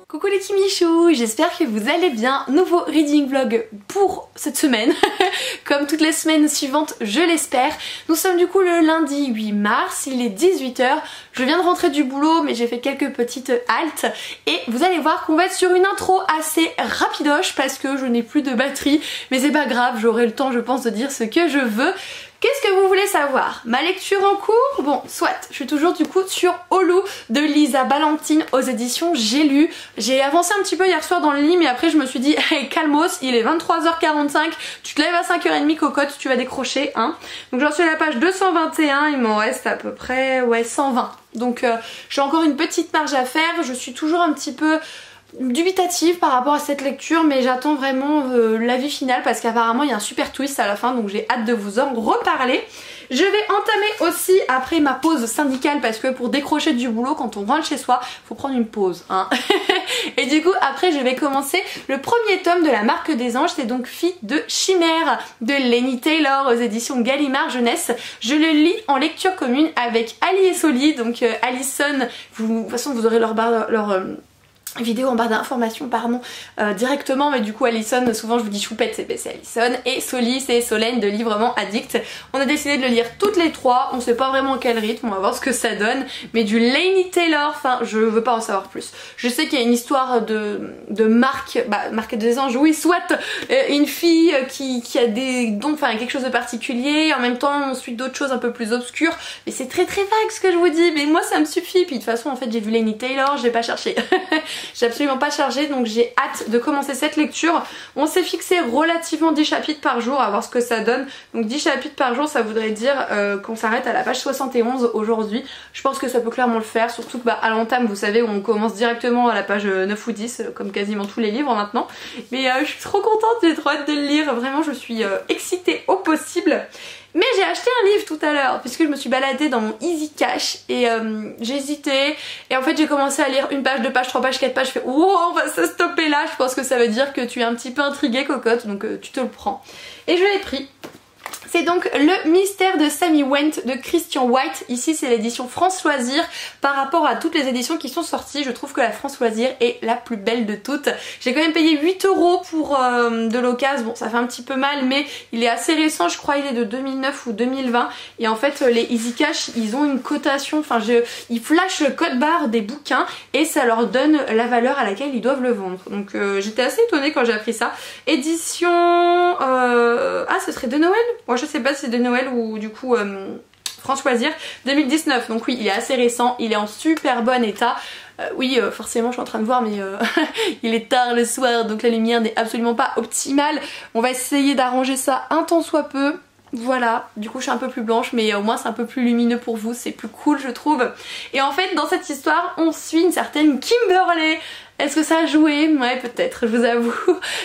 Coucou les Kimichou, j'espère que vous allez bien. Nouveau reading vlog pour cette semaine, comme toutes les semaines suivantes je l'espère. Nous sommes du coup le lundi 8 mars, il est 18 h. Je viens de rentrer du boulot mais j'ai fait quelques petites haltes. Et vous allez voir qu'on va être sur une intro assez rapidoche parce que je n'ai plus de batterie. Mais c'est pas grave, j'aurai le temps je pense de dire ce que je veux. Qu'est-ce que vous voulez savoir? Ma lecture en cours? Bon, soit, je suis toujours du coup sur Olu de Lisa Ballantine aux éditions J'ai lu. J'ai avancé un petit peu hier soir dans le lit mais après je me suis dit hey, calmos, il est 23 h 45, tu te lèves à 5 h 30 cocotte, tu vas décrocher hein. Donc j'en suis à la page 221, il m'en reste à peu près 120. Donc j'ai encore une petite marge à faire, je suis toujours un petit peu dubitative par rapport à cette lecture mais j'attends vraiment l'avis final parce qu'apparemment il y a un super twist à la fin donc j'ai hâte de vous en reparler. Je vais entamer aussi après ma pause syndicale parce que pour décrocher du boulot quand on rentre chez soi faut prendre une pause hein. Et du coup après je vais commencer le premier tome de La Marque des Anges, c'est donc Fille de Chimère de Laini Taylor aux éditions Gallimard Jeunesse. Je le lis en lecture commune avec Ali et Soli, donc Alison, de toute façon vous aurez leur vidéo en barre d'informations pardon directement, mais du coup Alison, souvent je vous dis choupette c'est Alison, et Soli c'est Solène de Librement Addict. On a décidé de le lire toutes les trois, on sait pas vraiment quel rythme, on va voir ce que ça donne, mais du Laini Taylor, enfin je veux pas en savoir plus. Je sais qu'il y a une histoire de Marque des Anges, oui soit une fille qui a des dons, enfin quelque chose de particulier, en même temps on suit d'autres choses un peu plus obscures, mais c'est très vague ce que je vous dis, mais moi ça me suffit, puis de toute façon en fait j'ai vu Laini Taylor, j'ai pas cherché. J'ai absolument pas chargé donc j'ai hâte de commencer cette lecture. On s'est fixé relativement 10 chapitres par jour à voir ce que ça donne. Donc 10 chapitres par jour ça voudrait dire qu'on s'arrête à la page 71 aujourd'hui. Je pense que ça peut clairement le faire, surtout que à l'entame vous savez on commence directement à la page 9 ou 10 comme quasiment tous les livres maintenant. Mais je suis trop contente, j'ai trop hâte de le lire, vraiment je suis excitée au possible. Mais j'ai acheté un livre tout à l'heure puisque je me suis baladée dans mon Easy Cash et j'ai hésité et en fait j'ai commencé à lire une page, deux pages, trois pages, quatre pages, je fais wow on va se stopper là, je pense que ça veut dire que tu es un petit peu intriguée cocotte donc tu te le prends. Et je l'ai pris. C'est donc Le Mystère de Sammy Went de Christian White. Ici c'est l'édition France Loisir. Par rapport à toutes les éditions qui sont sorties, je trouve que la France Loisir est la plus belle de toutes. J'ai quand même payé 8 € pour de l'occasion. Bon ça fait un petit peu mal mais il est assez récent, je crois il est de 2009 ou 2020. Et en fait les Easy Cash ils ont une cotation, enfin ils flashent le code barre des bouquins et ça leur donne la valeur à laquelle ils doivent le vendre. Donc j'étais assez étonnée quand j'ai appris ça. Édition... Ah ce serait de Noël? Moi je sais pas si c'est de Noël ou du coup France Loisir 2019, donc oui il est assez récent, il est en super bon état. Oui forcément je suis en train de voir mais il est tard le soir donc la lumière n'est absolument pas optimale. On va essayer d'arranger ça un tant soit peu. Voilà, du coup je suis un peu plus blanche mais au moins c'est un peu plus lumineux pour vous, c'est plus cool je trouve. Et en fait dans cette histoire on suit une certaine Kimberley. Est-ce que ça a joué? Ouais peut-être, je vous avoue,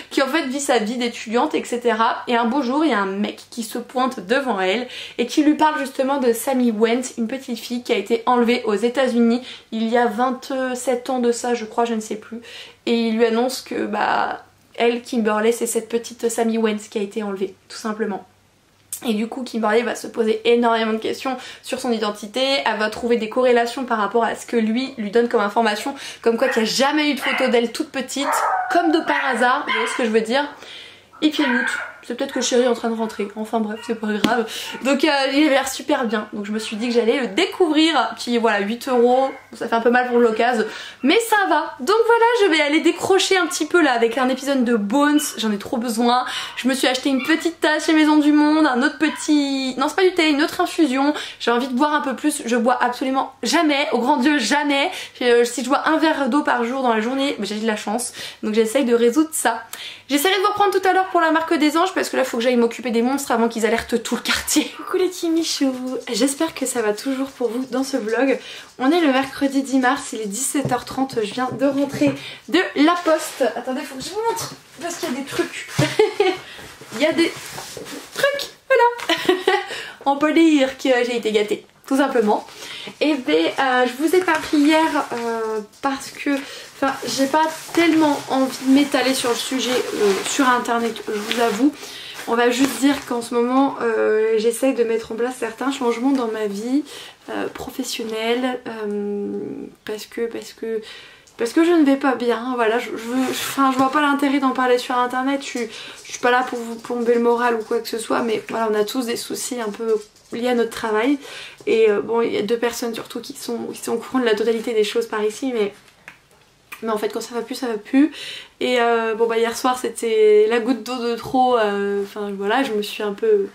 qui en fait vit sa vie d'étudiante etc. Et un beau jour il y a un mec qui se pointe devant elle et qui lui parle justement de Sammy Went, une petite fille qui a été enlevée aux États-Unis il y a 27 ans de ça je crois, je ne sais plus. Et il lui annonce que elle, Kimberley, c'est cette petite Sammy Went qui a été enlevée, tout simplement. Et du coup Kimberley va se poser énormément de questions sur son identité, elle va trouver des corrélations par rapport à ce que lui donne comme information, comme quoi il n'y a jamais eu de photo d'elle toute petite, comme de par hasard, vous voyez ce que je veux dire. Et puis elle lutte. C'est peut-être que Chérie est en train de rentrer, enfin bref c'est pas grave. Donc il avait l'air super bien, donc je me suis dit que j'allais le découvrir. Puis voilà 8 €, ça fait un peu mal pour l'occasion mais ça va. Donc voilà je vais aller décrocher un petit peu là avec un épisode de Bones, j'en ai trop besoin. Je me suis acheté une petite tasse chez Maison du Monde, un autre petit... non c'est pas du thé, une autre infusion. J'ai envie de boire un peu plus, je bois absolument jamais, au grand Dieu jamais. Si je bois un verre d'eau par jour dans la journée, j'ai de la chance. Donc j'essaye de résoudre ça. J'essaierai de vous reprendre tout à l'heure pour La Marque des Anges parce que là faut que j'aille m'occuper des monstres avant qu'ils alertent tout le quartier. Coucou les Kimichou, j'espère que ça va toujours pour vous dans ce vlog. On est le mercredi 10 mars, il est 17 h 30, je viens de rentrer de la poste. Attendez, faut que je vous montre parce qu'il y a des trucs. Il y a des trucs, voilà. On peut dire que j'ai été gâtée, tout simplement. Et bien je vous ai pas pris hier parce que j'ai pas tellement envie de m'étaler sur le sujet sur internet, je vous avoue. On va juste dire qu'en ce moment j'essaye de mettre en place certains changements dans ma vie professionnelle parce que parce que je ne vais pas bien, voilà, je vois pas l'intérêt d'en parler sur internet, je suis pas là pour vous plomber le moral ou quoi que ce soit, mais voilà, on a tous des soucis un peu liés à notre travail, et bon, il y a 2 personnes surtout qui sont au courant de la totalité des choses par ici, mais en fait quand ça va plus, ça va plus. Et bon bah hier soir c'était la goutte d'eau de trop, enfin voilà, je me suis un peu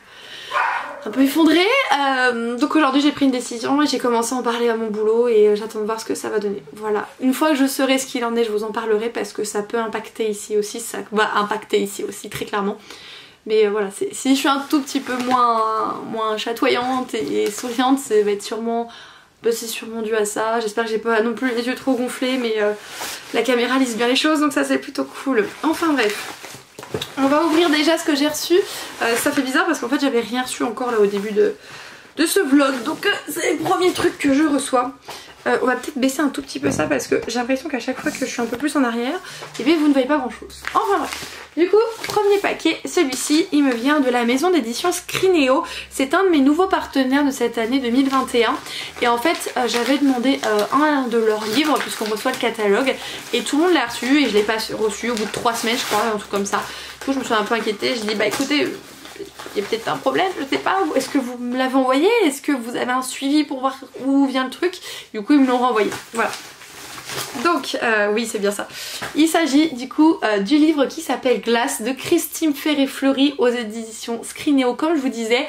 effondrée. Donc aujourd'hui j'ai pris une décision et j'ai commencé à en parler à mon boulot et j'attends de voir ce que ça va donner. Voilà, une fois que je saurai ce qu'il en est, je vous en parlerai parce que ça peut impacter ici aussi, ça va impacter ici aussi très clairement. Mais voilà, si je suis un tout petit peu moins chatoyante et souriante, ça va être sûrement... c'est sûrement dû à ça. J'espère que j'ai pas non plus les yeux trop gonflés, mais la caméra lise bien les choses, donc ça c'est plutôt cool. Enfin bref, on va ouvrir déjà ce que j'ai reçu. Ça fait bizarre parce qu'en fait j'avais rien reçu encore là au début de ce vlog, donc c'est le premier truc que je reçois. On va peut-être baisser un tout petit peu ça parce que j'ai l'impression qu'à chaque fois que je suis un peu plus en arrière, et bien vous ne voyez pas grand chose. Enfin bref. Du coup, premier paquet, celui-ci, il me vient de la maison d'édition Scrinéo. C'est un de mes nouveaux partenaires de cette année 2021. Et en fait, j'avais demandé un de leurs livres, puisqu'on reçoit le catalogue. Et tout le monde l'a reçu, et je l'ai pas reçu au bout de 3 semaines, je crois, un truc comme ça. Du coup, je me suis un peu inquiétée. Je dis, bah écoutez, il y a peut-être un problème, je sais pas. Est-ce que vous me l'avez envoyé? Est-ce que vous avez un suivi pour voir où vient le truc? Du coup, ils me l'ont renvoyé. Voilà. Donc oui c'est bien ça. Il s'agit du coup du livre qui s'appelle Glace de Christine Ferré-Fleury aux éditions Scrinéo. Comme je vous disais,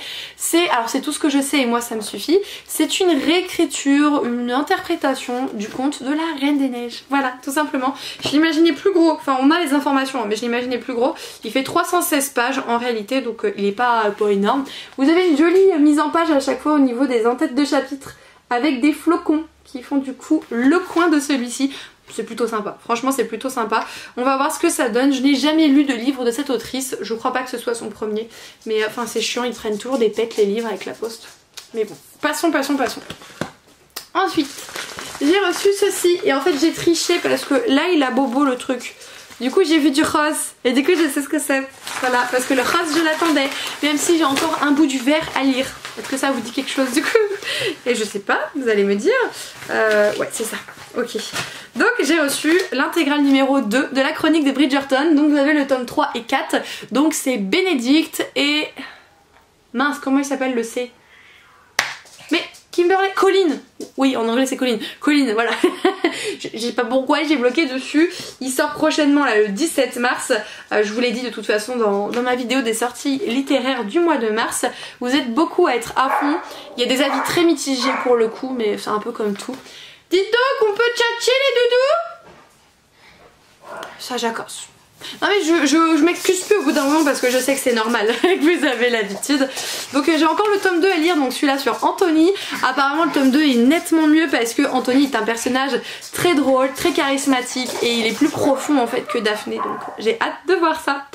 alors c'est tout ce que je sais et moi ça me suffit. C'est une réécriture, une interprétation du conte de la Reine des Neiges. Voilà, tout simplement. Je l'imaginais plus gros, enfin on a les informations mais je l'imaginais plus gros. Il fait 316 pages en réalité, donc il est pas énorme. Vous avez une jolie mise en page à chaque fois au niveau des en-têtes de chapitres avec des flocons qui font du coup le coin de celui-ci. C'est plutôt sympa, franchement c'est plutôt sympa. On va voir ce que ça donne. Je n'ai jamais lu de livre de cette autrice, je crois pas que ce soit son premier, mais enfin c'est chiant, ils traînent toujours des pètes les livres avec la poste. Mais bon, passons. Ensuite, j'ai reçu ceci et en fait j'ai triché parce que là il a bobo le truc. Du coup j'ai vu du rose et du coup je sais ce que c'est. Voilà, parce que le rose je l'attendais, même si j'ai encore un bout du vert à lire. Est-ce que ça vous dit quelque chose du coup? Et je sais pas, vous allez me dire. Ouais c'est ça, ok. Donc j'ai reçu l'intégrale numéro 2 de la chronique de Bridgerton. Donc vous avez le tome 3 et 4. Donc c'est Bénédicte et... mince, comment il s'appelle le C? Mais Kimberly, Colleen. Oui, en anglais c'est Colleen. Colleen, voilà. Je sais pas pourquoi j'ai bloqué dessus. Il sort prochainement là, le 17 mars. Je vous l'ai dit de toute façon dans ma vidéo des sorties littéraires du mois de mars. Vous êtes beaucoup à être à fond. Il y a des avis très mitigés pour le coup, mais c'est un peu comme tout. Dites donc, on peut tchatcher les doudous? Ça j'accosse. Non mais je m'excuse plus au bout d'un moment parce que je sais que c'est normal, que vous avez l'habitude. Donc j'ai encore le tome 2 à lire, donc celui-là sur Anthony. Apparemment le tome 2 est nettement mieux parce que Anthony est un personnage très drôle, très charismatique et il est plus profond en fait que Daphné. Donc j'ai hâte de voir ça.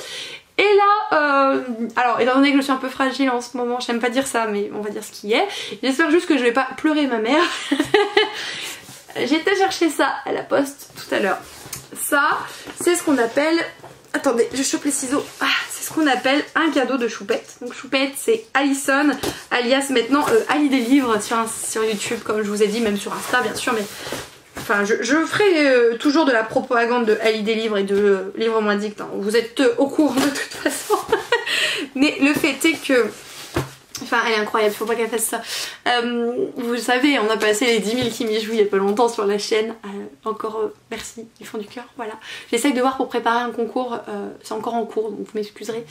Et là, alors étant donné que je suis un peu fragile en ce moment, j'aime pas dire ça mais on va dire ce qui est. J'espère juste que je vais pas pleurer ma mère. J'ai été chercher ça à la poste tout à l'heure. Ça, c'est ce qu'on appelle... Attendez, je chope les ciseaux. Ah, c'est ce qu'on appelle un cadeau de Choupette. Donc Choupette, c'est Alison, alias maintenant Ali des livres sur YouTube, comme je vous ai dit, même sur Insta bien sûr. Mais enfin, je ferai toujours de la propagande de Ali des livres et de Livre moins Addict. Hein. Vous êtes au courant de toute façon. Mais le fait est que... Enfin elle est incroyable, faut pas qu'elle fasse ça. Vous le savez, on a passé les 10 000 qui m'y jouent il y a pas longtemps sur la chaîne. Encore merci du fond du cœur, voilà. J'essaye de voir pour préparer un concours, c'est encore en cours donc vous m'excuserez.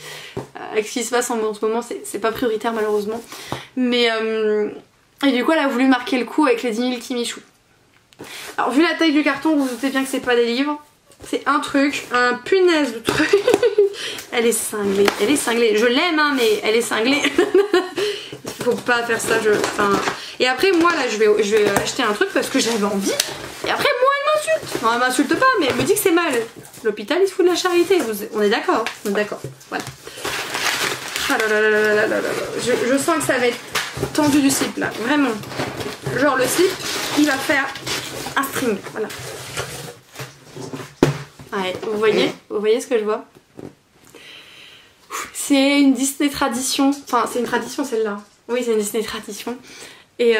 Avec ce qui se passe en ce moment, c'est pas prioritaire malheureusement. Mais et du coup elle a voulu marquer le coup avec les 10 000 qui m'y jouent. Alors vu la taille du carton, vous vous doutez bien que c'est pas des livres. C'est un truc, un punaise de truc. Elle est cinglée, je l'aime hein, mais elle est cinglée. Il faut pas faire ça, enfin... Et après moi là je vais acheter un truc parce que j'avais envie. Et après moi elle m'insulte. Non elle m'insulte pas mais elle me dit que c'est mal. L'hôpital il se fout de la charité, on est d'accord. On est d'accord, voilà. Ah là là là là là là là. Je sens que ça va être tendu du slip là, vraiment. Genre le slip il va faire un string, voilà. Ouais, vous voyez ce que je vois? C'est une Disney tradition, enfin c'est une tradition celle-là. Oui c'est une Disney tradition. Et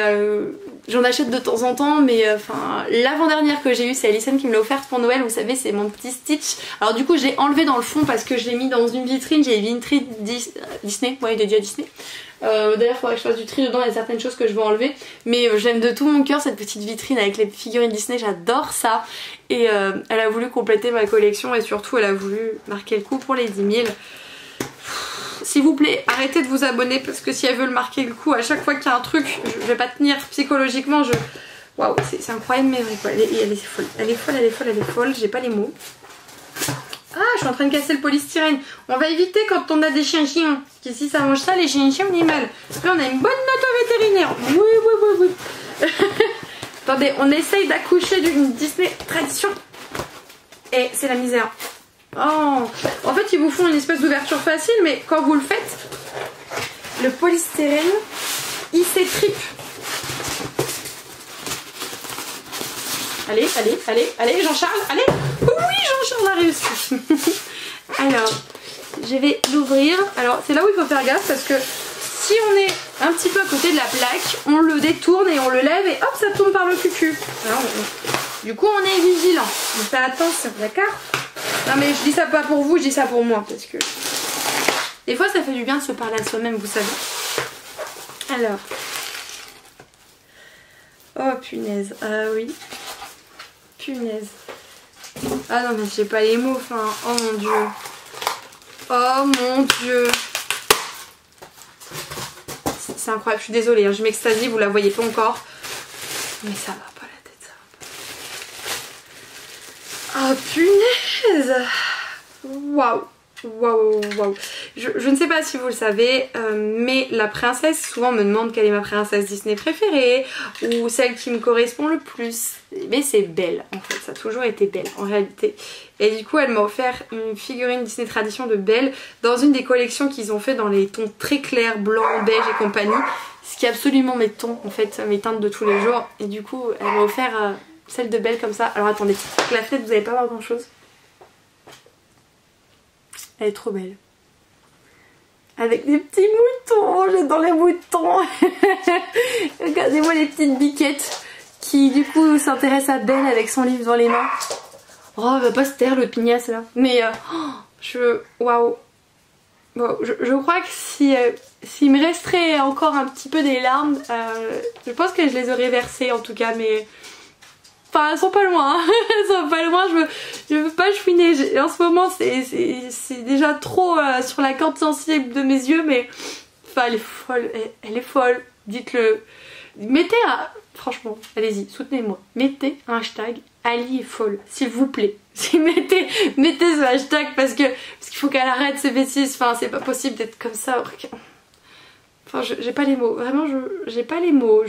j'en achète de temps en temps, mais enfin l'avant-dernière que j'ai eue c'est Alison qui me l'a offerte pour Noël, vous savez c'est mon petit Stitch. Alors du coup je l'ai enlevé dans le fond parce que je l'ai mis dans une vitrine, j'ai une vitrine Disney, ouais il est déjà Disney. D'ailleurs il faudrait que je fasse du tri dedans, il y a certaines choses que je veux enlever. Mais j'aime de tout mon cœur cette petite vitrine avec les figurines Disney, j'adore ça. Et elle a voulu compléter ma collection et surtout elle a voulu marquer le coup pour les 10 000. S'il vous plaît, arrêtez de vous abonner parce que si elle veut le marquer le coup, à chaque fois qu'il y a un truc, je vais pas tenir psychologiquement. Waouh, c'est incroyable mais vrai quoi. Elle est folle, elle est folle, elle est folle, elle est folle, j'ai pas les mots. Ah, je suis en train de casser le polystyrène. On va éviter quand on a des chiens-chiens. Parce que si ça mange ça, les chiens-chiens on est mal. Après on a une bonne note au vétérinaire. Oui, oui, oui, oui. Attendez, on essaye d'accoucher d'une Disney tradition. Et c'est la misère. Oh. En fait ils vous font une espèce d'ouverture facile mais quand vous le faites le polystyrène il s'étripe. Allez, allez, allez, allez Jean-Charles, allez. Oui Jean-Charles a réussi. Alors je vais l'ouvrir. Alors c'est là où il faut faire gaffe parce que si on est un petit peu à côté de la plaque on le détourne et on le lève et hop ça tombe par le cucu. Alors, du coup on est vigilant, on fait attention, d'accord? Non mais je dis ça pas pour vous, je dis ça pour moi parce que des fois ça fait du bien de se parler à soi-même, vous savez. Alors. Oh punaise, ah oui. Punaise. Ah non mais j'ai pas les mots, enfin, oh mon dieu. Oh mon dieu. C'est incroyable, je suis désolée, hein, je m'extasie, vous la voyez pas encore. Mais ça va pas la tête, ça va pas. Oh punaise. Waouh. Waouh, waouh. Je ne sais pas si vous le savez, mais la princesse souvent me demande quelle est ma princesse Disney préférée ou celle qui me correspond le plus. Mais c'est Belle en fait, ça a toujours été Belle en réalité. Et du coup elle m'a offert une figurine Disney Tradition de Belle dans une des collections qu'ils ont fait dans les tons très clairs, blanc, beige et compagnie. Ce qui est absolument mes tons en fait, mes teintes de tous les jours. Et du coup elle m'a offert celle de Belle comme ça. Alors attendez, avec la fenêtre vous n'allez pas voir grand chose. Elle est trop belle. Avec des petits moutons, j'adore les moutons. Regardez-moi les petites biquettes qui du coup s'intéressent à Belle avec son livre dans les mains. Oh, elle va pas se taire le pignasse là. Mais waouh. Bon, je crois que s'il me resterait encore un petit peu des larmes, je pense que je les aurais versées en tout cas, mais... Enfin, elles sont pas loin, hein. Elles sont pas loin, je veux pas chouiner. En ce moment, c'est déjà trop sur la corde sensible de mes yeux, mais enfin, elle est folle, elle est folle. Dites-le. Mettez un... Franchement, allez-y, soutenez-moi. Mettez un hashtag Ali est folle, s'il vous plaît. mettez ce hashtag parce qu'il faut qu'elle arrête ces bêtises. Enfin, c'est pas possible d'être comme ça. Enfin, j'ai pas les mots. Vraiment, j'ai pas les mots.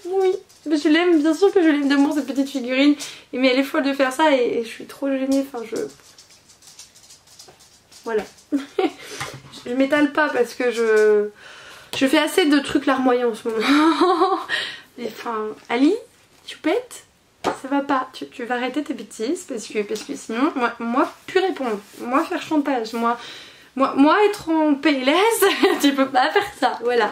Oui. Je l'aime, bien sûr que je l'aime de moi cette petite figurine, mais elle est folle de faire ça et je suis trop gênée, enfin voilà. Je m'étale pas parce que je fais assez de trucs larmoyants en ce moment. Enfin, Ali, tu pètes? Ça va pas, tu vas arrêter tes bêtises parce que sinon, moi plus répondre, moi faire chantage, moi être en PLS, tu peux pas faire ça, voilà.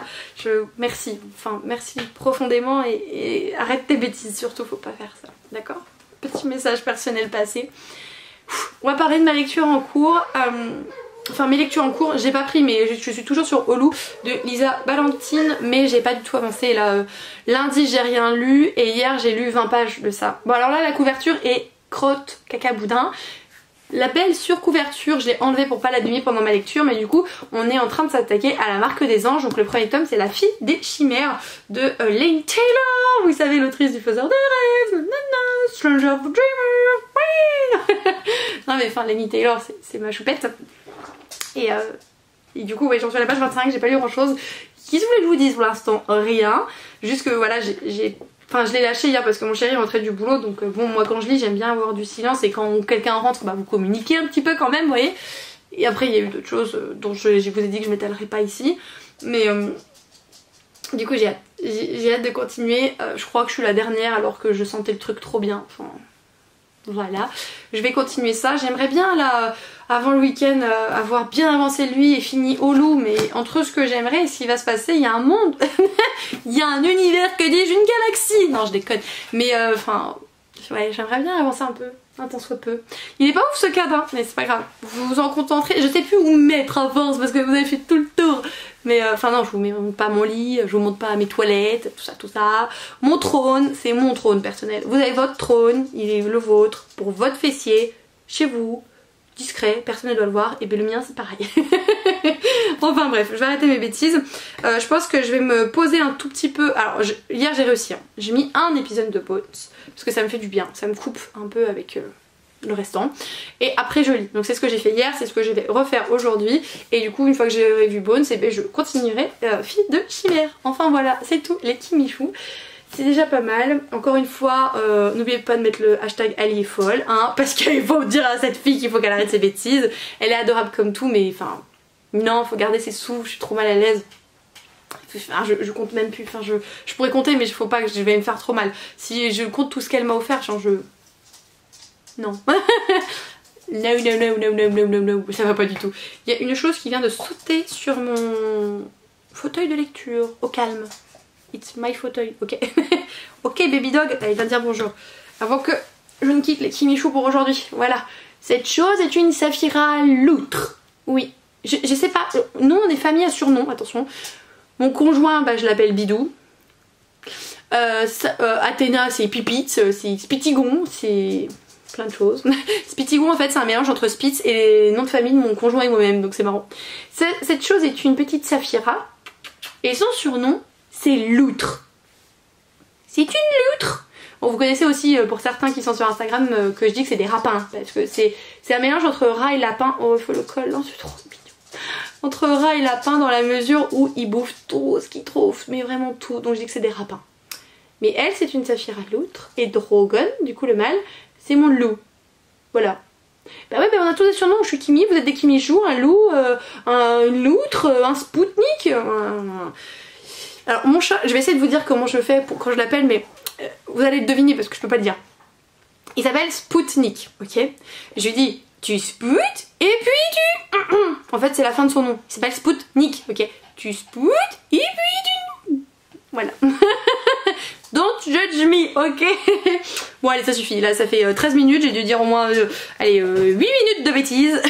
Merci, enfin merci profondément et arrête tes bêtises surtout, faut pas faire ça, d'accord? Petit message personnel passé. On va parler de ma lecture en cours. Enfin mes lectures en cours, j'ai pas pris mais je suis toujours sur Holu de Lisa Ballantine, mais j'ai pas du tout avancé là. Lundi j'ai rien lu et hier j'ai lu 20 pages de ça. Bon alors là la couverture est crotte caca boudin. La belle sur couverture, je l'ai enlevée pour pas l'abîmer pendant ma lecture, mais du coup on est en train de s'attaquer à la marque des anges. Donc le premier tome c'est La fille des chimères de Laini Taylor, vous savez l'autrice du Faiseur de rêves, Stranger of Dreamer, oui. Non mais enfin Laini Taylor c'est ma choupette. Et du coup ouais, j'en suis à la page 25, j'ai pas lu grand chose. Qu'est-ce que vous voulez que je vous dise pour l'instant? Rien. Juste que voilà, Enfin je l'ai lâché hier parce que mon chéri rentrait du boulot, donc bon moi quand je lis j'aime bien avoir du silence et quand quelqu'un rentre bah vous communiquez un petit peu quand même, vous voyez. Et après il y a eu d'autres choses dont je vous ai dit que je m'étalerai pas ici. Mais du coup j'ai hâte de continuer. Je crois que je suis la dernière alors que je sentais le truc trop bien. Enfin Voilà, je vais continuer ça. J'aimerais bien là, avant le week-end, avoir bien avancé lui et fini Holu, mais entre ce que j'aimerais et ce qui va se passer, il y a un monde, il y a un univers, que dis-je, une galaxie. Non, je déconne, mais enfin, ouais, j'aimerais bien avancer un peu, un tant soit peu. Il est pas ouf ce cadre, hein, mais c'est pas grave. Vous vous en contenterez, je sais plus où mettre à force parce que vous avez fait tout le tour. Mais enfin non, je vous montre pas mon lit, je vous montre pas mes toilettes, tout ça. Mon trône, c'est mon trône personnel. Vous avez votre trône, il est le vôtre, pour votre fessier, chez vous, discret, personne ne doit le voir. Et bien le mien c'est pareil. Enfin bref, je vais arrêter mes bêtises. Je pense que je vais me poser un tout petit peu. Alors hier j'ai réussi, hein. J'ai mis un épisode de Bones, parce que ça me fait du bien, ça me coupe un peu avec... le restant, et après je lis. Donc c'est ce que j'ai fait hier, c'est ce que je vais refaire aujourd'hui, et du coup une fois que j'ai vu Bones, et bien je continuerai Fille de Chimère. Enfin voilà, c'est tout les Kimichou. C'est déjà pas mal. Encore une fois, n'oubliez pas de mettre le hashtag Ali est folle, hein, parce qu'il faut dire à cette fille qu'il faut qu'elle arrête ses bêtises. Elle est adorable comme tout, mais enfin non, faut garder ses sous, je suis trop mal à l'aise. Enfin, je compte même plus, enfin je pourrais compter, mais il faut pas que je vais me faire trop mal. Si je compte tout ce qu'elle m'a offert, genre non. Non, ça va pas du tout. Il y a une chose qui vient de sauter sur mon fauteuil de lecture. Au calme. It's my fauteuil, ok. Ok baby dog, allez viens dire bonjour. Avant que je ne quitte les Kimichou pour aujourd'hui. Voilà. Cette chose est une Saphira loutre. Oui. Je sais pas. Nous on est famille à surnom, attention. Mon conjoint, bah je l'appelle Bidou. Athéna c'est Pipit, c'est Spitigon, c'est... plein de choses. Spitigon en fait c'est un mélange entre Spitz et les noms de famille de mon conjoint et moi-même, donc c'est marrant. Cette chose est une petite Saphira et son surnom c'est Loutre. C'est une loutre. Bon, vous connaissez aussi pour certains qui sont sur Instagram que je dis que c'est des rapins, parce que c'est un mélange entre rat et lapin. Oh il faut le col, non c'est trop mignon. Entre rat et lapin dans la mesure où ils bouffent tout ce qu'ils trouvent, mais vraiment tout, donc je dis que c'est des rapins. Mais elle c'est une Saphira loutre et Drogon, du coup le mâle, c'est mon loup. Voilà. Bah ouais, bah on a tous des surnoms. Je suis Kimi, vous êtes des Kimichou, un loup, un loutre, un Spoutnik. Alors mon chat, je vais essayer de vous dire comment je fais quand je l'appelle, mais vous allez le deviner parce que je peux pas le dire. Il s'appelle Spoutnik, ok. Je lui dis tu spout et puis tu... En fait c'est la fin de son nom. Il s'appelle Spoutnik, ok. Tu spout et puis tu... Voilà. Don't judge me, ok. Bon allez ça suffit, là ça fait 13 minutes, j'ai dû dire au moins 8 minutes de bêtises.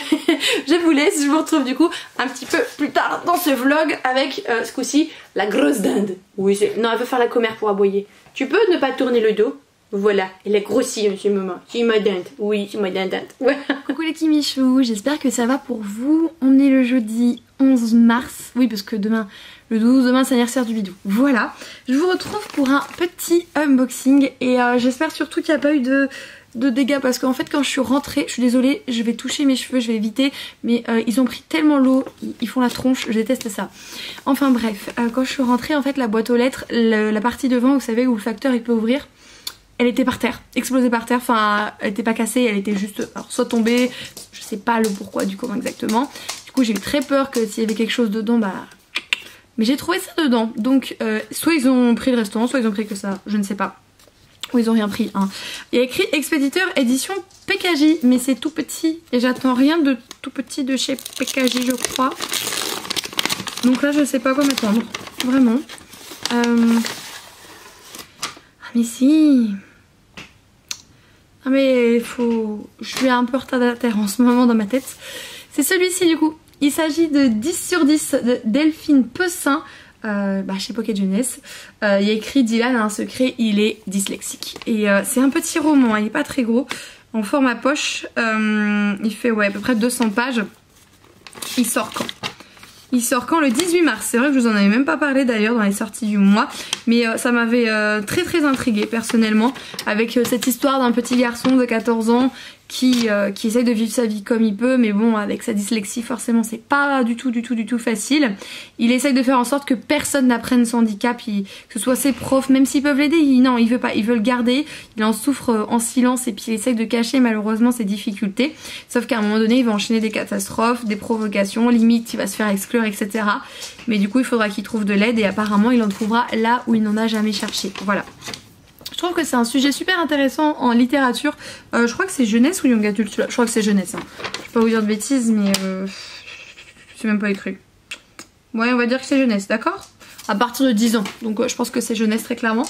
Je vous laisse, je vous retrouve du coup un petit peu plus tard dans ce vlog avec ce coup-ci la grosse dinde. Oui c'est... Non elle veut faire la commère pour aboyer. Tu peux ne pas tourner le dos? Voilà, elle est grossie monsieur maman. C'est ma dinde, oui c'est ma dinde. Ouais. Coucou les Kimichou, j'espère que ça va pour vous. On est le jeudi 11 mars, oui parce que demain... Le 12, demain c'est l'anniversaire du bidou. Voilà, je vous retrouve pour un petit unboxing et j'espère surtout qu'il n'y a pas eu de dégâts parce qu'en fait quand je suis rentrée, je suis désolée, je vais toucher mes cheveux, je vais éviter, mais ils ont pris tellement l'eau, ils font la tronche, je déteste ça. Enfin bref, quand je suis rentrée en fait la boîte aux lettres, la partie devant vous savez où le facteur il peut ouvrir, elle était par terre, explosée par terre, enfin elle était pas cassée, elle était juste alors, soit tombée, je sais pas le pourquoi du comment exactement. Du coup j'ai eu très peur que s'il y avait quelque chose dedans, bah... Mais j'ai trouvé ça dedans, donc soit ils ont pris le restaurant, soit ils ont pris que ça, je ne sais pas. Ou ils ont rien pris, hein. Il y a écrit Expéditeur édition PKJ, mais c'est tout petit. Et j'attends rien de tout petit de chez PKJ je crois. Donc là je sais pas quoi m'attendre, vraiment. Ah mais si. Ah mais faut... Je suis un peu retardataire en ce moment dans ma tête. C'est celui-ci du coup. Il s'agit de 10 sur 10 de Delphine Pessin chez Pocket Jeunesse. Il y a écrit Dylan a un secret, il est dyslexique. Et c'est un petit roman, il n'est pas très gros. En format poche, il fait ouais, à peu près 200 pages. Il sort quand? Il sort quand? Le 18 mars. C'est vrai que je vous en avais même pas parlé d'ailleurs dans les sorties du mois. Mais ça m'avait très intriguée personnellement. Avec cette histoire d'un petit garçon de 14 ans qui essaye de vivre sa vie comme il peut, mais bon avec sa dyslexie forcément c'est pas du tout facile. Il essaye de faire en sorte que personne n'apprenne son handicap, que ce soit ses profs, même s'ils peuvent l'aider, non il veut pas, il veut le garder, il en souffre en silence et puis il essaye de cacher malheureusement ses difficultés, sauf qu'à un moment donné il va enchaîner des catastrophes, des provocations, limite il va se faire exclure etc. Mais du coup il faudra qu'il trouve de l'aide et apparemment il en trouvera là où il n'en a jamais cherché, voilà. Je trouve que c'est un sujet super intéressant en littérature. Je crois que c'est jeunesse ou young adulte celui-là. Je crois que c'est jeunesse. Hein. Je vais pas vous dire de bêtises, mais j'ai même pas écrit. Ouais, on va dire que c'est jeunesse, d'accord? À partir de 10 ans. Donc je pense que c'est jeunesse très clairement.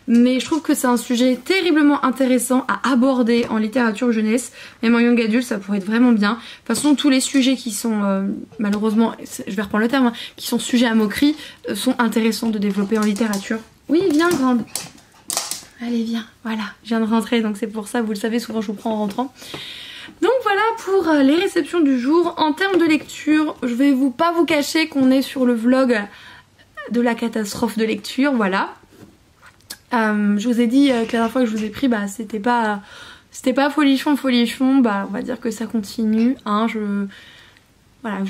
Mais je trouve que c'est un sujet terriblement intéressant à aborder en littérature jeunesse. Même en young adulte, ça pourrait être vraiment bien. De toute façon, tous les sujets qui sont, malheureusement, je vais reprendre le terme, hein, qui sont sujets à moquerie, sont intéressants de développer en littérature. Oui, viens, grande. Allez, viens. Voilà, je viens de rentrer, donc c'est pour ça, vous le savez, souvent je vous prends en rentrant. Donc voilà pour les réceptions du jour. En termes de lecture, je vais pas vous cacher qu'on est sur le vlog de la catastrophe de lecture, voilà. Je vous ai dit que la dernière fois que je vous ai pris, bah c'était pas folichon, bah on va dire que ça continue, hein, voilà,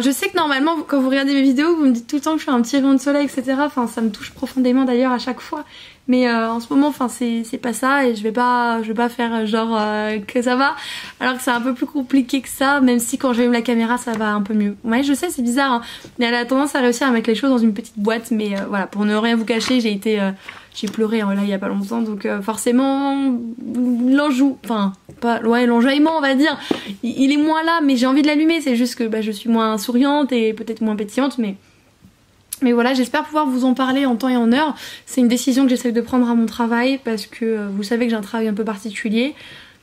je sais que normalement quand vous regardez mes vidéos vous me dites tout le temps que je fais un petit rayon de soleil, etc. Enfin ça me touche profondément d'ailleurs à chaque fois. Mais en ce moment, enfin c'est pas ça et je vais pas faire genre que ça va. Alors que c'est un peu plus compliqué que ça, même si quand j'allume la caméra ça va un peu mieux. Ouais, je sais, c'est bizarre, hein, mais elle a tendance à réussir à mettre les choses dans une petite boîte. Mais voilà, pour ne rien vous cacher, j'ai pleuré hein, là il y a pas longtemps, donc forcément l'enjou, enfin pas, ouais, l'enjaillement on va dire, il est moins là, mais j'ai envie de l'allumer. C'est juste que bah, je suis moins souriante et peut-être moins pétillante, mais voilà, j'espère pouvoir vous en parler en temps et en heure. C'est une décision que j'essaie de prendre à mon travail parce que vous savez que j'ai un travail un peu particulier,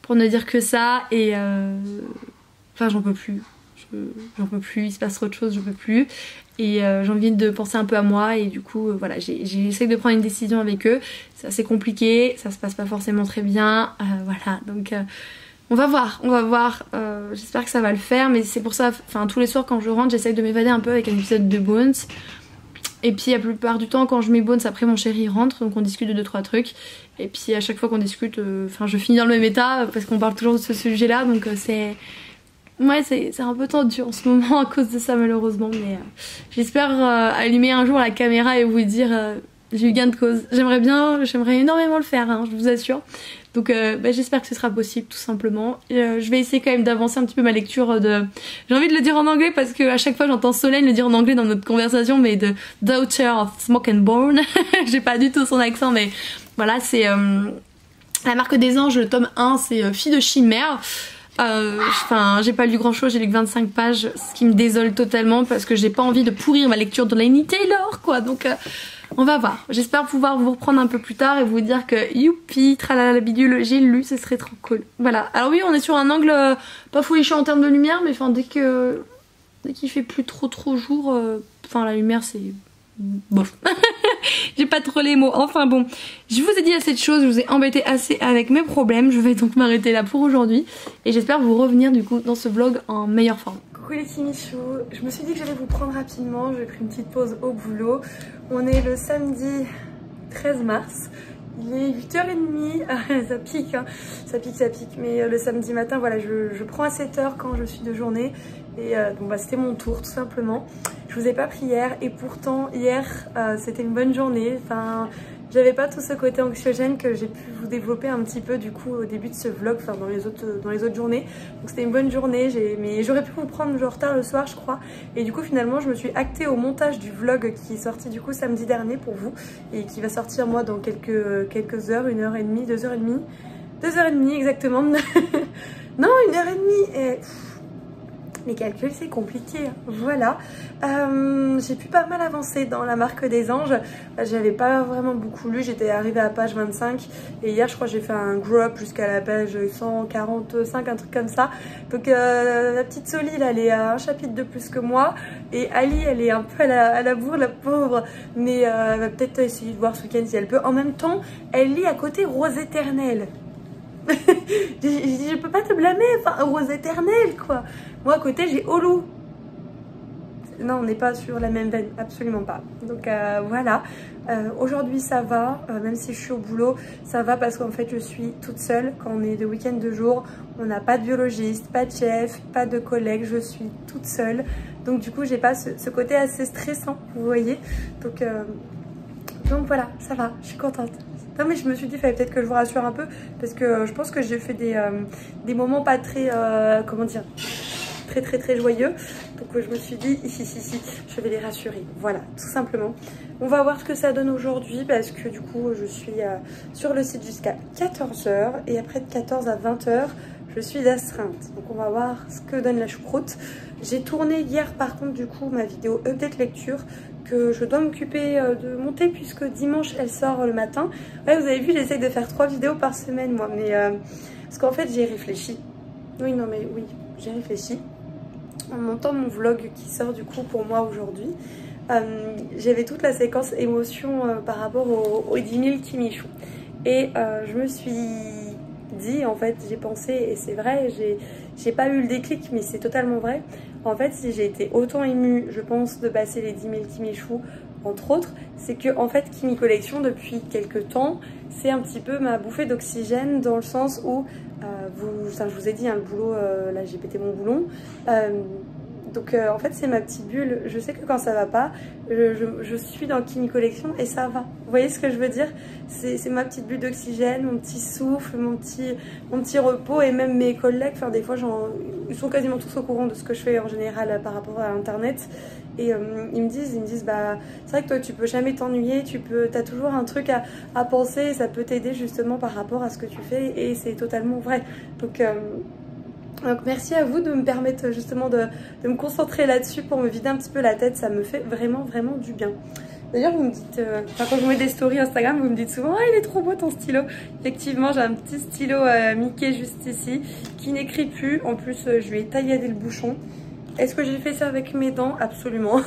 pour ne dire que ça, et enfin j'en peux plus. J'en peux plus, il se passe trop de choses, je peux plus. Et j'ai envie de penser un peu à moi et du coup voilà, j'essaie de prendre une décision avec eux. C'est assez compliqué, ça se passe pas forcément très bien, voilà, donc on va voir, j'espère que ça va le faire, mais c'est pour ça, enfin tous les soirs quand je rentre j'essaie de m'évader un peu avec un épisode de Bones. Et puis la plupart du temps quand je mets Bones, après mon chéri rentre, donc on discute de 2-3 trucs. Et puis à chaque fois qu'on discute, enfin je finis dans le même état parce qu'on parle toujours de ce sujet là, donc ouais, c'est un peu tendu en ce moment à cause de ça malheureusement, mais j'espère allumer un jour la caméra et vous dire j'ai eu gain de cause. J'aimerais énormément le faire, hein, je vous assure. Donc bah, j'espère que ce sera possible tout simplement. Je vais essayer quand même d'avancer un petit peu ma lecture de... J'ai envie de le dire en anglais parce que à chaque fois j'entends Solène le dire en anglais dans notre conversation, mais de Daughter of Smoke and Bone. J'ai pas du tout son accent, mais voilà, c'est La Marque des Anges, le tome 1, c'est Fille de chimère. Enfin, j'ai pas lu grand chose, j'ai lu que 25 pages, ce qui me désole totalement parce que j'ai pas envie de pourrir ma lecture de Laini Taylor, quoi. Donc on va voir. J'espère pouvoir vous reprendre un peu plus tard et vous dire que youpi, tralala bidule, j'ai lu, ce serait trop cool. Voilà. Alors oui, on est sur un angle pas folichon en termes de lumière, mais enfin dès qu'il fait plus trop jour, enfin la lumière c'est bof. J'ai pas trop les mots. Enfin bon, je vous ai dit assez de choses, je vous ai embêté assez avec mes problèmes. Je vais donc m'arrêter là pour aujourd'hui et j'espère vous revenir du coup dans ce vlog en meilleure forme. Coucou les petits michous, je me suis dit que j'allais vous prendre rapidement, j'ai pris une petite pause au boulot. On est le samedi 13 mars. Il est 8h30, ça pique, hein. Ça pique, mais le samedi matin, voilà, je prends à 7h quand je suis de journée. Et donc bah, c'était mon tour tout simplement. Je vous ai pas pris hier et pourtant hier c'était une bonne journée. Enfin, j'avais pas tout ce côté anxiogène que j'ai pu vous développer un petit peu du coup au début de ce vlog, enfin dans les autres journées. Donc c'était une bonne journée, mais j'aurais pu vous prendre genre tard le soir je crois. Et du coup finalement je me suis actée au montage du vlog qui est sorti du coup samedi dernier pour vous et qui va sortir moi dans quelques heures, 1h30, 2h30. 2h30 exactement. Non, 1h30 et... Les calculs c'est compliqué, voilà. J'ai pu pas mal avancer dans La Marque des Anges. J'avais pas vraiment beaucoup lu, j'étais arrivée à page 25 et hier je crois que j'ai fait un grow up jusqu'à la page 145, un truc comme ça. Donc la petite Soli là, elle est à un chapitre de plus que moi et Ali elle est un peu à la bourre, la pauvre, mais elle va peut-être essayer de voir ce week-end si elle peut. En même temps elle lit à côté Rose éternelle. Je peux pas te blâmer, enfin Rose éternelle quoi. Moi à côté j'ai Olu. Non, on n'est pas sur la même veine, absolument pas. Donc voilà, aujourd'hui ça va, même si je suis au boulot, ça va parce qu'en fait je suis toute seule. Quand on est de week-end de jour, on n'a pas de biologiste, pas de chef, pas de collègue, je suis toute seule. Donc du coup j'ai pas ce côté assez stressant, vous voyez. Donc voilà, ça va, je suis contente. Non mais je me suis dit, il fallait peut-être que je vous rassure un peu parce que je pense que j'ai fait des moments pas très, comment dire, très joyeux. Donc je me suis dit, ici, je vais les rassurer. Voilà, tout simplement. On va voir ce que ça donne aujourd'hui parce que du coup, je suis sur le site jusqu'à 14 h et après de 14 à 20 h, je suis d'astreinte. Donc on va voir ce que donne la choucroute. J'ai tourné hier par contre du coup ma vidéo update lecture que je dois m'occuper de monter puisque dimanche elle sort le matin. Ouais, vous avez vu, j'essaye de faire 3 vidéos par semaine moi, mais parce qu'en fait j'ai réfléchi. Oui, non mais oui, j'ai réfléchi. En montant mon vlog qui sort du coup pour moi aujourd'hui, j'avais toute la séquence émotion par rapport aux 10 000 Kimichou. Et je me suis dit, en fait, j'ai pensé, et c'est vrai, j'ai pas eu le déclic, mais c'est totalement vrai. En fait, si j'ai été autant émue, je pense, de passer les 10 000 Kimichou, entre autres, c'est que en fait, Kimi Collection, depuis quelques temps, c'est un petit peu ma bouffée d'oxygène dans le sens où, je vous ai dit, hein, le boulot, là j'ai pété mon boulon. Donc en fait c'est ma petite bulle, je sais que quand ça va pas, je suis dans Kimi Collection et ça va. Vous voyez ce que je veux dire? C'est ma petite bulle d'oxygène, mon petit souffle, mon petit repos, et même mes collègues, enfin des fois ils sont quasiment tous au courant de ce que je fais en général par rapport à internet. Et ils me disent bah c'est vrai que toi tu peux jamais t'ennuyer, t'as toujours un truc à penser, ça peut t'aider justement par rapport à ce que tu fais, et c'est totalement vrai. Donc merci à vous de me permettre justement de me concentrer là-dessus pour me vider un petit peu la tête, ça me fait vraiment du bien. D'ailleurs vous me dites, quand je mets des stories Instagram, vous me dites souvent « Ah il est trop beau ton stylo !» Effectivement j'ai un petit stylo Mickey juste ici qui n'écrit plus, en plus je lui ai tailladé le bouchon. Est-ce que j'ai fait ça avec mes dents? Absolument.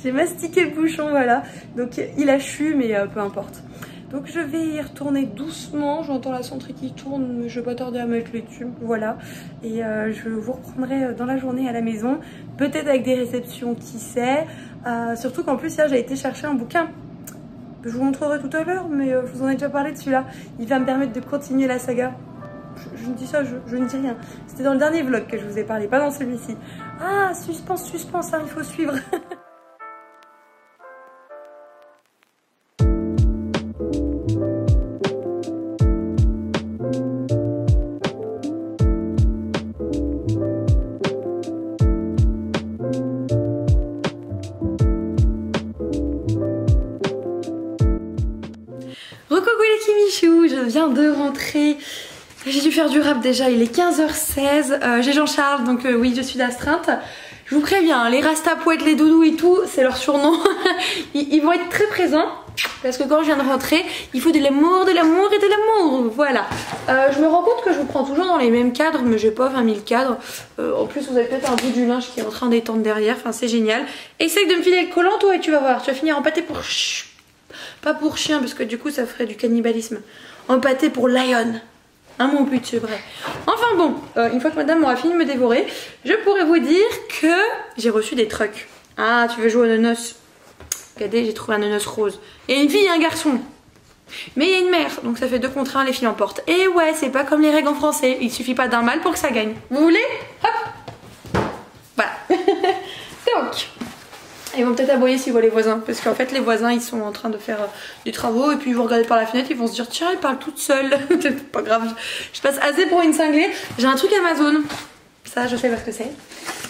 J'ai mastiqué le bouchon, voilà. Donc il a chu, mais peu importe. Donc je vais y retourner doucement, j'entends la sonnerie qui tourne, mais je vais pas tarder à mettre les tubes, voilà. Et je vous reprendrai dans la journée à la maison, peut-être avec des réceptions, qui sait. Surtout qu'en plus hier j'ai été chercher un bouquin. Je vous montrerai tout à l'heure, mais je vous en ai déjà parlé de celui-là. Il va me permettre de continuer la saga. Je dis ça, je ne dis rien. C'était dans le dernier vlog que je vous ai parlé, pas dans celui-ci. Ah, suspense, hein, il faut suivre. Recoucou les Kimichou, je viens de rentrer. J'ai dû faire du rap déjà, il est 15h16. J'ai Jean-Charles, donc oui, je suis d'astreinte. Je vous préviens, les rastapouettes, les doudous et tout, c'est leur surnom. ils vont être très présents. Parce que quand je viens de rentrer, il faut de l'amour et de l'amour. Voilà. Je me rends compte que je vous prends toujours dans les mêmes cadres, mais j'ai pas 20 000 cadres. En plus, vous avez peut-être un bout du linge qui est en train d'étendre derrière. Enfin, c'est génial. Essaye de me filer le collant, toi, et tu vas voir. Tu vas finir en pâté pour... Pas pour chien, parce que du coup, ça ferait du cannibalisme. En pâté pour lion. Un mot plus, c'est vrai. Enfin bon, une fois que madame aura fini de me dévorer, je pourrais vous dire que j'ai reçu des trucs. Ah, tu veux jouer au nonos? Regardez, j'ai trouvé un nonos rose. Il y a une fille et un garçon. Mais il y a une mère, donc ça fait 2 contre 1, les filles l'emportent. Et ouais, c'est pas comme les règles en français. Il suffit pas d'un mâle pour que ça gagne. Vous voulez? Hop. Voilà. Donc, ils vont peut-être aboyer s'ils voient les voisins. Parce qu'en fait, les voisins, ils sont en train de faire des travaux. Et puis, ils vont regarder par la fenêtre. Ils vont se dire, tiens, elle parle toute seule. C'est pas grave. Je passe assez pour une cinglée. J'ai un truc Amazon. Ça, je sais pas ce que c'est.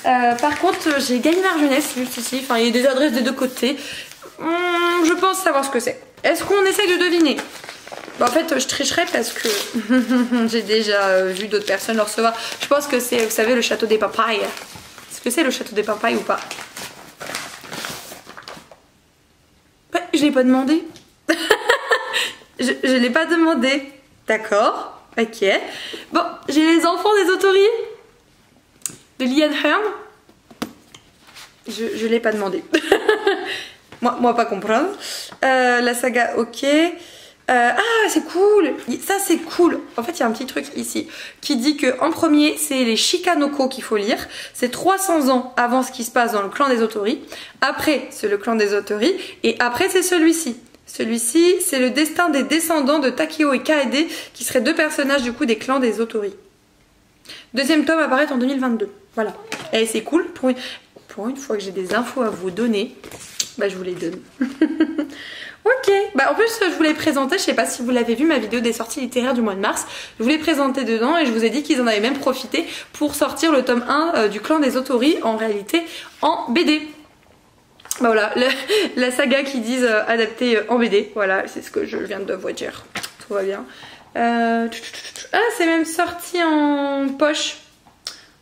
Par contre, j'ai Gallimard Jeunesse juste ici. Enfin, il y a des adresses des deux côtés. Je pense savoir ce que c'est. Est-ce qu'on essaye de deviner? Bah, en fait, je tricherai parce que j'ai déjà vu d'autres personnes le recevoir. Je pense que c'est, vous savez, le château des papayes. Est-ce que c'est le château des papayes ou pas? Ouais, je l'ai pas demandé. je l'ai pas demandé. D'accord. Ok. Bon, j'ai les enfants des Autori de Lian Hearn. Je l'ai pas demandé. moi pas comprendre. La saga, ok. Ah, c'est cool. Ça, c'est cool. En fait, il y a un petit truc ici qui dit que en premier, c'est les Shikanoko qu'il faut lire. C'est 300 ans avant ce qui se passe dans le clan des Autori. Après, c'est le clan des Autori. Et après, c'est celui-ci. Celui-ci, c'est le destin des descendants de Takeo et Kaede, qui seraient 2 personnages du coup des clans des Autori. Deuxième tome apparaît en 2022. Voilà. Et c'est cool. Pour une fois que j'ai des infos à vous donner, bah je vous les donne. Ok, Bah en plus je vous l'ai présenté, je sais pas si vous l'avez vu, ma vidéo des sorties littéraires du mois de mars. Je vous l'ai présenté dedans et je vous ai dit qu'ils en avaient même profité pour sortir le tome 1 du clan des Otori en réalité en BD. Bah voilà, la saga qui disent adaptée en BD, voilà, c'est ce que je viens de vous dire. Tout va bien. Ah, c'est même sorti en poche.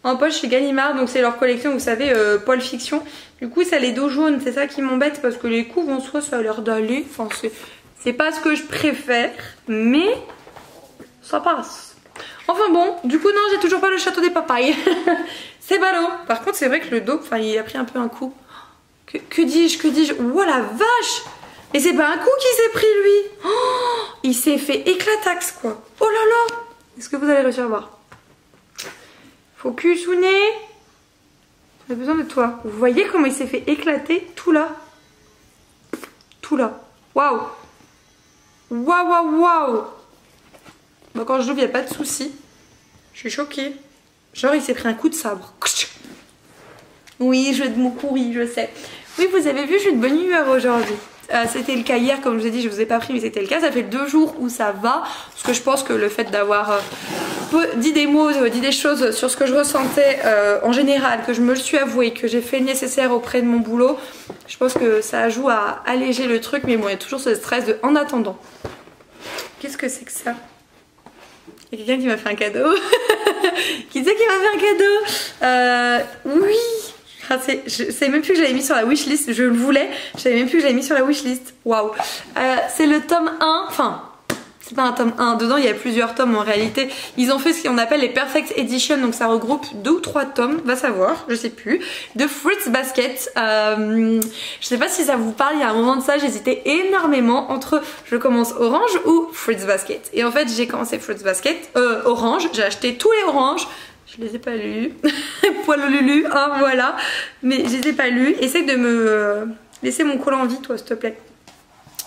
En poche chez Gallimard, donc c'est leur collection, vous savez, Pôle Fiction. Du coup, ça a les dos jaunes, c'est ça qui m'embête parce que les couves en soi, ça a l'air d'aller. Enfin, c'est pas ce que je préfère, mais ça passe. Enfin bon, du coup, non, j'ai toujours pas le château des papayes. C'est ballot. Par contre, c'est vrai que le dos, enfin, il a pris un peu un coup. Que dis-je? Oh la vache! Mais c'est pas un coup qu'il s'est pris, lui. Oh, il s'est fait éclataxe, quoi. Oh là là! Est-ce que vous allez réussir à voir? Focus, Ouné. J'ai besoin de toi. Vous voyez comment il s'est fait éclater tout là? Tout là. Waouh! Waouh! Bon, quand je l'ouvre, il n'y a pas de souci. Je suis choquée. Genre, il s'est pris un coup de sabre. Oui, jeu de mots pourris, je sais. Oui, vous avez vu, je suis de bonne humeur aujourd'hui. C'était le cas hier, comme je vous ai dit, je vous ai pas pris, mais c'était le cas. Ça fait 2 jours où ça va. Parce que je pense que le fait d'avoir dit des mots, dit des choses sur ce que je ressentais en général, que je me le suis avoué, que j'ai fait le nécessaire auprès de mon boulot, je pense que ça joue à alléger le truc. Mais bon, il y a toujours ce stress de en attendant. Qu'est-ce que c'est que ça? Il y a quelqu'un qui m'a fait un cadeau. Qui c'est qui m'a fait un cadeau? Oui. Je savais même plus que j'avais mis sur la wishlist, je le voulais, je savais même plus que j'avais mis sur la wishlist. Waouh. C'est le tome 1, enfin, c'est pas un tome 1, dedans il y a plusieurs tomes en réalité. Ils ont fait ce qu'on appelle les Perfect Edition, donc ça regroupe 2 ou 3 tomes, va savoir, je sais plus, de Fruits Basket. Je sais pas si ça vous parle, il y a un moment de ça, j'hésitais énormément entre je commence orange ou Fruits Basket. Et en fait j'ai commencé Fruits Basket, orange, j'ai acheté tous les oranges. Je les ai pas lus. Poil Lulu, hein, voilà. Mais je les ai pas lus. Essaye de me laisser mon col en vie, toi, s'il te plaît.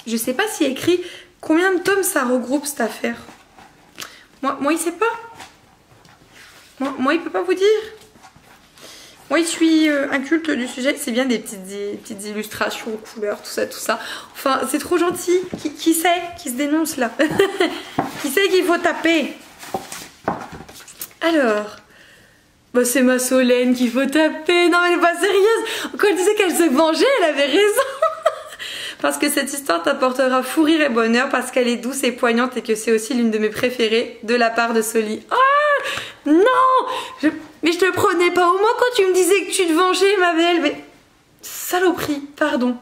Je sais pas s'il y a écrit combien de tomes ça regroupe, cette affaire. Moi il sait pas. Moi, il peut pas vous dire. Moi, je suis inculte du sujet. C'est bien des petites illustrations, couleurs, tout ça. Enfin, c'est trop gentil. Qui sait qui se dénonce, là? Qui sait qu'il faut taper? Alors... Bah c'est ma Solène qu'il faut taper. Non mais elle est pas sérieuse. Quand elle disait qu'elle se vengeait, elle avait raison. Parce que cette histoire t'apportera fou rire et bonheur, parce qu'elle est douce et poignante et que c'est aussi l'une de mes préférées de la part de Soli. Ah non, mais je te prenais pas au mot quand tu me disais que tu te vengeais, ma belle. Mais saloperie, pardon.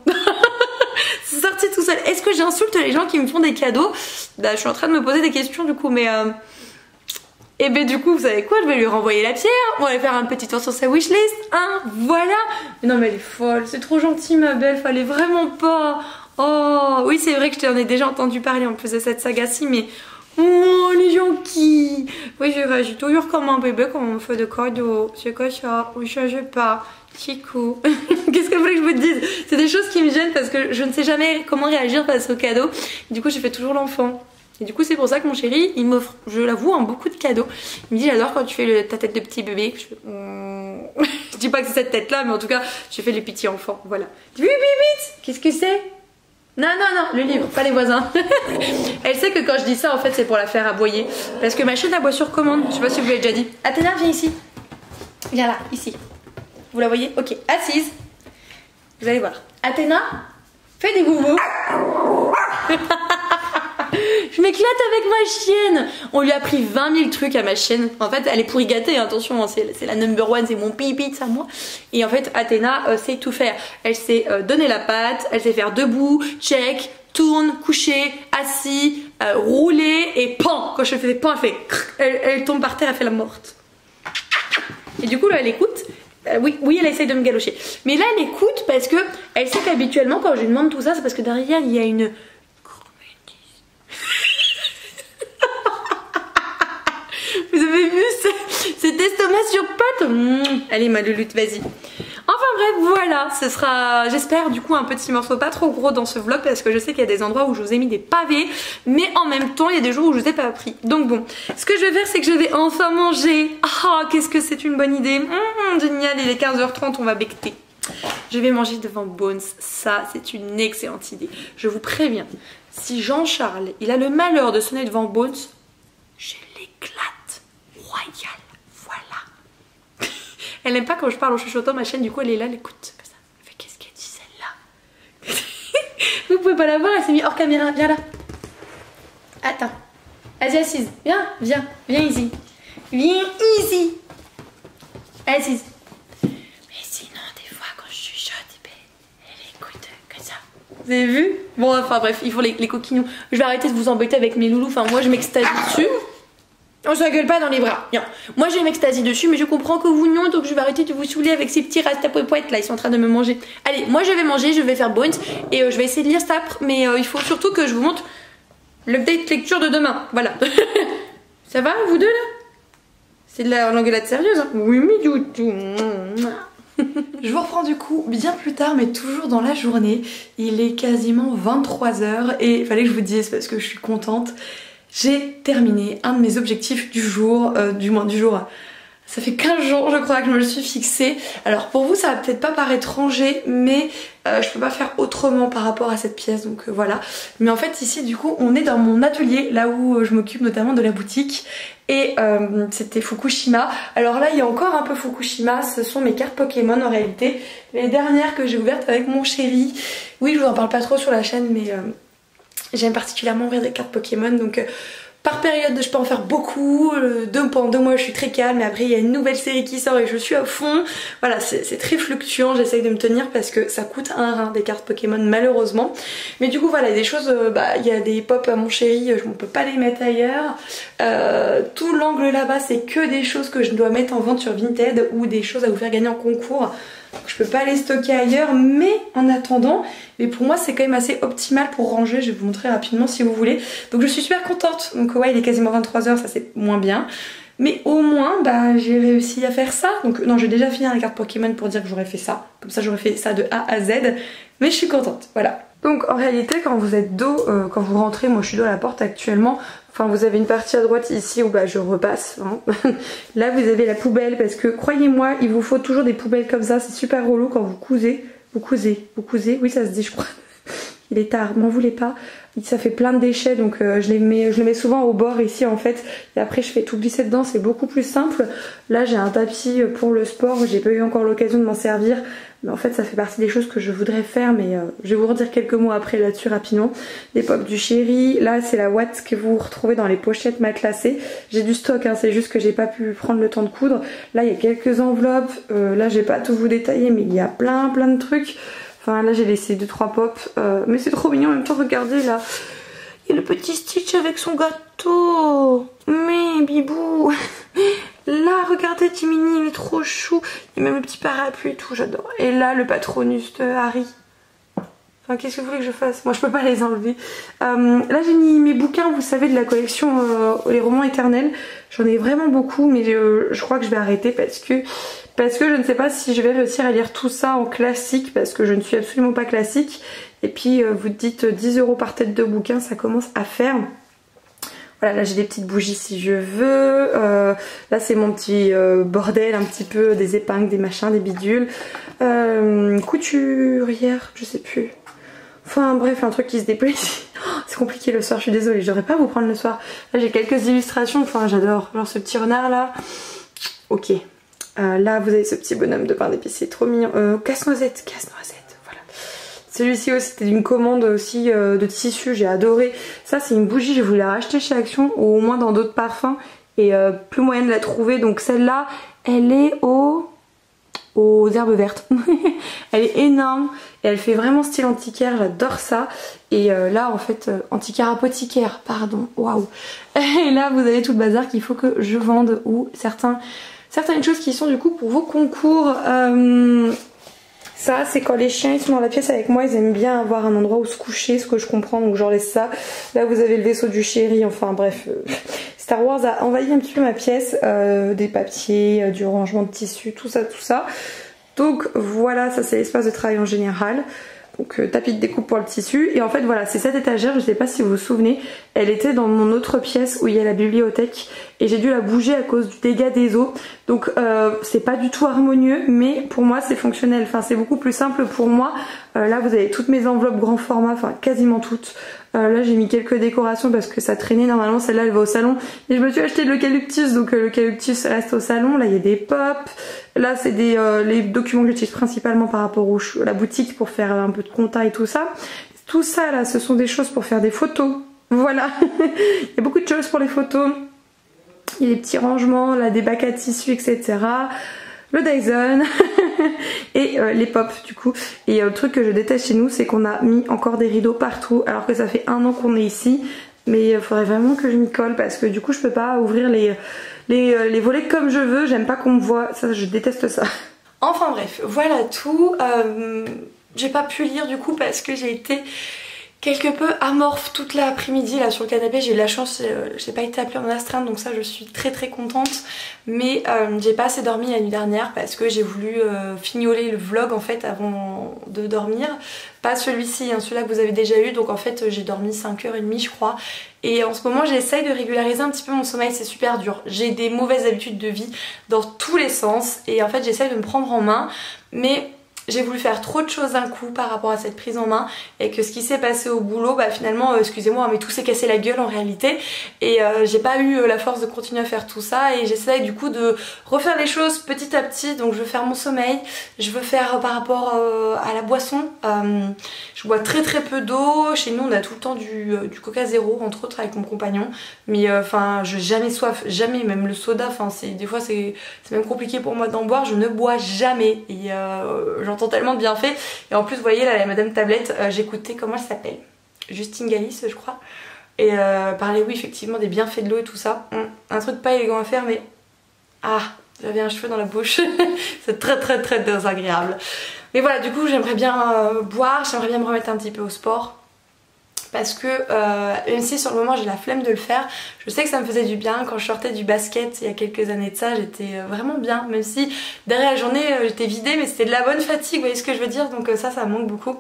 C'est sorti tout seul. Est-ce que j'insulte les gens qui me font des cadeaux? Bah je suis en train de me poser des questions du coup, mais et ben du coup, vous savez quoi, je vais lui renvoyer la pierre. On va aller faire un petit tour sur sa wishlist, hein, voilà. Mais non mais elle est folle, c'est trop gentil ma belle, fallait vraiment pas. Oh, oui c'est vrai que je t'en ai déjà entendu parler en plus de cette saga-ci, mais... Oh, les gens qui... Oui, je réagis toujours comme un bébé quand on me fait de cadeaux. C'est quoi ça? Oui, je sais pas. Chico. Qu'est-ce que vous voulez que je vous dise? C'est des choses qui me gênent parce que je ne sais jamais comment réagir face aux cadeaux. Du coup, je fais toujours l'enfant. Et du coup c'est pour ça que mon chéri il m'offre, je l'avoue, beaucoup de cadeaux. Il me dit j'adore quand tu fais ta tête de petit bébé. Je fais je dis pas que c'est cette tête là, mais en tout cas je fais les petits enfants, voilà. Qu'est-ce que c'est? Non, le livre, pas les voisins. Elle sait que quand je dis ça en fait c'est pour la faire aboyer. Parce que ma chienne aboie sur commande, je sais pas si vous l'avez déjà dit. Athéna, viens ici. Viens là, ici. Vous la voyez? Ok, assise. Vous allez voir. Athéna, fais des gougous. Je m'éclate avec ma chienne. On lui a pris 20 000 trucs à ma chienne. En fait elle est pourri gâtée, attention, c'est la number one, c'est mon pipi, ça moi. Et en fait Athéna sait tout faire. Elle sait donner la patte, elle sait faire debout, check, tourne, coucher, assis, rouler et pan. Quand je fais pan, elle tombe par terre, elle fait la morte. Et du coup là elle écoute. Oui, elle essaye de me galocher. Mais là elle écoute parce que elle sait qu'habituellement quand je lui demande tout ça, c'est parce que derrière il y a une... Vous avez vu cet estomac sur pattes? Allez ma louloute, vas-y. Enfin bref, voilà, ce sera, j'espère, du coup un petit morceau pas trop gros dans ce vlog, parce que je sais qu'il y a des endroits où je vous ai mis des pavés, mais en même temps il y a des jours où je vous ai pas pris. Donc bon, ce que je vais faire, c'est que je vais enfin manger. Ah, qu'est-ce que c'est une bonne idée. Génial, il est 15h30, on va becter. je vais manger devant Bones. Ça, c'est une excellente idée. Je vous préviens, si Jean-Charles, il a le malheur de sonner devant Bones, je l'éclate royal. Voilà. Elle n'aime pas quand je parle en chuchotant ma chaîne, du coup elle est là, elle écoute comme ça. Elle fait qu'est-ce qu'elle dit celle-là? Vous pouvez pas la voir, elle s'est mise hors caméra. Viens là. Attends. Vas-y, assise. Viens, viens, viens ici. Viens ici. Assise. Mais sinon, des fois, quand je chuchote, elle écoute comme ça. Vous avez vu? Bon, enfin bref, ils font les coquinous. Je vais arrêter de vous embêter avec mes loulous. Enfin, moi, je m'extasie dessus. On se gueule pas dans les bras. Non. Moi, je m'extasie dessus, mais je comprends que vous non, donc je vais arrêter de vous saouler avec ces petits rastapouettes là. Ils sont en train de me manger. Allez, moi, je vais manger, je vais faire Bones et je vais essayer de lire Stapr, mais il faut surtout que je vous montre l'update lecture de demain. Voilà. Ça va, vous deux là? C'est de la l'engueulade sérieuse, hein? Oui, mais du tout. Je vous reprends du coup bien plus tard, mais toujours dans la journée. Il est quasiment 23 h et il fallait que je vous dise parce que je suis contente. J'ai terminé un de mes objectifs du jour, du moins du jour. Ça fait 15 jours je crois que je me le suis fixé. Alors pour vous ça va peut-être pas paraître rangé, mais je peux pas faire autrement par rapport à cette pièce, donc voilà. Mais en fait ici du coup on est dans mon atelier, là où je m'occupe notamment de la boutique. Et c'était Fukushima. Alors là il y a encore un peu Fukushima, ce sont mes cartes Pokémon en réalité. Les dernières que j'ai ouvertes avec mon chéri. Oui, je vous en parle pas trop sur la chaîne, mais j'aime particulièrement ouvrir des cartes Pokémon, donc par période je peux en faire beaucoup. Pendant 2 mois je suis très calme et après il y a une nouvelle série qui sort et je suis à fond. Voilà, c'est très fluctuant, j'essaye de me tenir parce que ça coûte un rein des cartes Pokémon malheureusement. Mais du coup voilà, il y a des choses, il y a des pop à mon chéri, je ne peux pas les mettre ailleurs. Tout l'angle là-bas c'est que des choses que je dois mettre en vente sur Vinted ou des choses à vous faire gagner en concours. Donc je peux pas les stocker ailleurs, mais en attendant, et pour moi c'est quand même assez optimal pour ranger. Je vais vous montrer rapidement si vous voulez. Donc je suis super contente. Donc ouais, il est quasiment 23 h, ça c'est moins bien, mais au moins j'ai réussi à faire ça. Donc non, je vais déjà finir la carte Pokémon pour dire que j'aurais fait ça. Comme ça j'aurais fait ça de A à Z, mais je suis contente, voilà. Donc en réalité quand vous êtes dos, quand vous rentrez, moi je suis dos à la porte actuellement. Enfin vous avez une partie à droite ici où je repasse, hein. Là vous avez la poubelle, parce que croyez-moi il vous faut toujours des poubelles comme ça, c'est super relou quand vous cousez. Vous cousez, oui ça se dit je crois. Il est tard, m'en voulez pas. Ça fait plein de déchets, donc je les mets souvent au bord ici en fait. Et après je fais tout glisser dedans, c'est beaucoup plus simple. Là j'ai un tapis pour le sport, j'ai pas eu encore l'occasion de m'en servir. Mais en fait ça fait partie des choses que je voudrais faire, mais je vais vous redire quelques mots après là-dessus rapidement. Des pop du chéri, là c'est la Watt que vous retrouvez dans les pochettes matelassées. J'ai du stock, hein, c'est juste que j'ai pas pu prendre le temps de coudre. Là il y a quelques enveloppes, là j'ai pas tout vous détailler, mais il y a plein de trucs. Enfin là j'ai laissé 2-3 pops, mais c'est trop mignon en même temps, regardez là. Il y a le petit Stitch avec son gâteau. Mais bibou. Là regardez Timini, il est trop chou. Il y a même le petit parapluie et tout, j'adore. Et là le Patronus de Harry. Enfin qu'est-ce que vous voulez que je fasse? Moi je peux pas les enlever. Là j'ai mis mes bouquins, vous savez, de la collection les romans éternels. J'en ai vraiment beaucoup, mais je crois que je vais arrêter parce que je ne sais pas si je vais réussir à lire tout ça en classique, parce que je ne suis absolument pas classique. Et puis vous dites 10 € par tête de bouquin, ça commence à faire. Voilà, là j'ai des petites bougies si je veux. Là c'est mon petit bordel un petit peu, des épingles, des machins, des bidules. Couturière, je sais plus. Enfin bref, un truc qui se déplie. C'est compliqué le soir, je suis désolée, je devrais pas vous prendre le soir. Là j'ai quelques illustrations, enfin j'adore. Genre ce petit renard là. Ok. Là vous avez ce petit bonhomme de pain d'épices, c'est trop mignon. Casse-noisette, voilà. Celui-ci aussi c'était une commande aussi de tissu, j'ai adoré. Ça c'est une bougie, je voulais la racheter chez Action, ou au moins dans d'autres parfums, et plus moyen de la trouver. Donc celle-là, elle est aux herbes vertes. Elle est énorme et elle fait vraiment style antiquaire, j'adore ça. Et là en fait, antiquaire apothicaire, pardon, waouh. Et là vous avez tout le bazar qu'il faut que je vende, ou certaines choses qui sont du coup pour vos concours. Ça c'est quand les chiens ils sont dans la pièce avec moi, ils aiment bien avoir un endroit où se coucher, ce que je comprends, donc j'en laisse ça. Là vous avez le vaisseau du chéri, enfin bref. Star Wars a envahi un petit peu ma pièce, des papiers, du rangement de tissu, tout ça. Donc voilà, ça c'est l'espace de travail en général. donc tapis de découpe pour le tissu. Et en fait voilà, c'est cette étagère, je sais pas si vous vous souvenez, elle était dans mon autre pièce où il y a la bibliothèque et j'ai dû la bouger à cause du dégât des eaux. Donc c'est pas du tout harmonieux, mais pour moi c'est fonctionnel, enfin c'est beaucoup plus simple pour moi. Là vous avez toutes mes enveloppes grand format, enfin quasiment toutes. Là j'ai mis quelques décorations parce que ça traînait, normalement celle-là elle va au salon. Et je me suis acheté de l'eucalyptus, donc l'eucalyptus reste au salon. Là il y a des pops, là c'est les documents que j'utilise principalement par rapport à la boutique pour faire un peu de compta et tout ça. Tout ça là ce sont des choses pour faire des photos, voilà. Il y a beaucoup de choses pour les photos. Il y a des petits rangements, là des bacs à tissu, etc. Le Dyson et les pops du coup. Et le truc que je déteste chez nous, c'est qu'on a mis encore des rideaux partout alors que ça fait 1 an qu'on est ici. Mais il faudrait vraiment que je m'y colle parce que du coup je peux pas ouvrir les volets comme je veux. J'aime pas qu'on me voit, ça je déteste ça. Enfin bref, voilà tout. J'ai pas pu lire du coup parce que j'ai été quelque peu amorphe toute l'après-midi là sur le canapé. J'ai eu la chance, j'ai pas été appelée en astreinte, donc ça je suis très contente. Mais j'ai pas assez dormi la nuit dernière parce que j'ai voulu fignoler le vlog en fait avant de dormir. Pas celui-ci, hein, celui-là que vous avez déjà eu. Donc en fait j'ai dormi 5h30 je crois. Et en ce moment j'essaye de régulariser un petit peu mon sommeil, c'est super dur. J'ai des mauvaises habitudes de vie dans tous les sens et en fait j'essaye de me prendre en main. Mais j'ai voulu faire trop de choses d'un coup par rapport à cette prise en main et que ce qui s'est passé au boulot, bah finalement, excusez-moi, mais tout s'est cassé la gueule en réalité et j'ai pas eu la force de continuer à faire tout ça et j'essaye du coup de refaire les choses petit à petit. Donc je veux faire mon sommeil, je veux faire par rapport à la boisson, je bois très peu d'eau. Chez nous on a tout le temps du coca zéro entre autres avec mon compagnon, mais enfin je jamais soif, jamais, même le soda, enfin des fois c'est même compliqué pour moi d'en boire, je ne bois jamais et j'entends tellement de bienfaits. Et en plus vous voyez là la Madame Tablette, j'écoutais, comment elle s'appelle, Justine Galis je crois, et parlait oui effectivement des bienfaits de l'eau et tout ça. Un truc pas élégant à faire mais j'avais un cheveu dans la bouche. C'est très désagréable. Mais voilà, du coup j'aimerais bien boire, j'aimerais bien me remettre un petit peu au sport parce que même si sur le moment j'ai la flemme de le faire, je sais que ça me faisait du bien. Quand je sortais du basket il y a quelques années de ça, j'étais vraiment bien, même si derrière la journée j'étais vidée, mais c'était de la bonne fatigue, vous voyez ce que je veux dire, donc ça me manque beaucoup.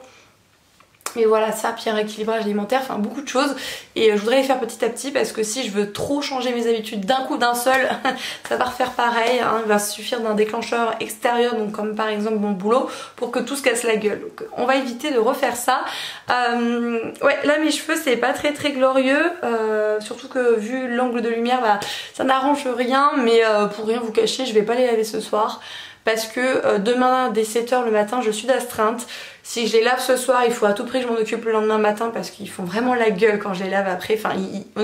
Mais voilà, ça, puis un rééquilibrage alimentaire, enfin beaucoup de choses. Et je voudrais les faire petit à petit parce que si je veux trop changer mes habitudes d'un coup, d'un seul, ça va refaire pareil, hein. Il va suffire d'un déclencheur extérieur, donc comme par exemple mon boulot, pour que tout se casse la gueule. Donc on va éviter de refaire ça. Ouais, là mes cheveux c'est pas très glorieux, surtout que vu l'angle de lumière, bah, ça n'arrange rien. Mais pour rien vous cacher, je vais pas les laver ce soir. Parce que demain dès 7h le matin je suis d'astreinte. Si je les lave ce soir, il faut à tout prix que je m'en occupe le lendemain matin parce qu'ils font vraiment la gueule quand je les lave après. Enfin,